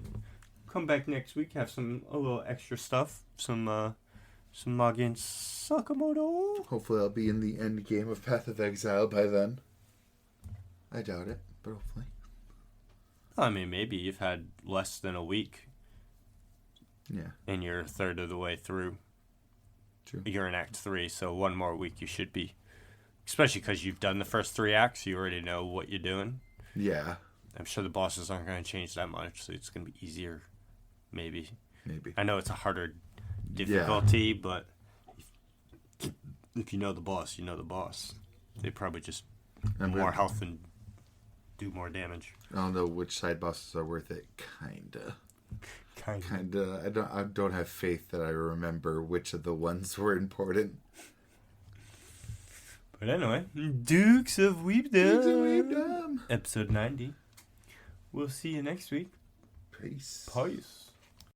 Come back next week, have a little extra stuff. Some Magi and Sakamoto. Hopefully I'll be in the end game of Path of Exile by then. I doubt it, but hopefully. I mean, maybe you've had less than a week. Yeah. And you're a third of the way through. True. You're in Act 3, so one more week you should be. Especially because you've done the first 3 acts, you already know what you're doing. Yeah. I'm sure the bosses aren't going to change that much, so it's going to be easier. Maybe. Maybe. I know it's a harder difficulty, but if you know the boss, you know the boss. They probably just more health and do more damage. I don't know which side bosses are worth it. Kinda. I don't have faith that I remember which of the ones were important. But anyway, Dukes of Weebdom. Episode 90. We'll see you next week. Peace. Peace.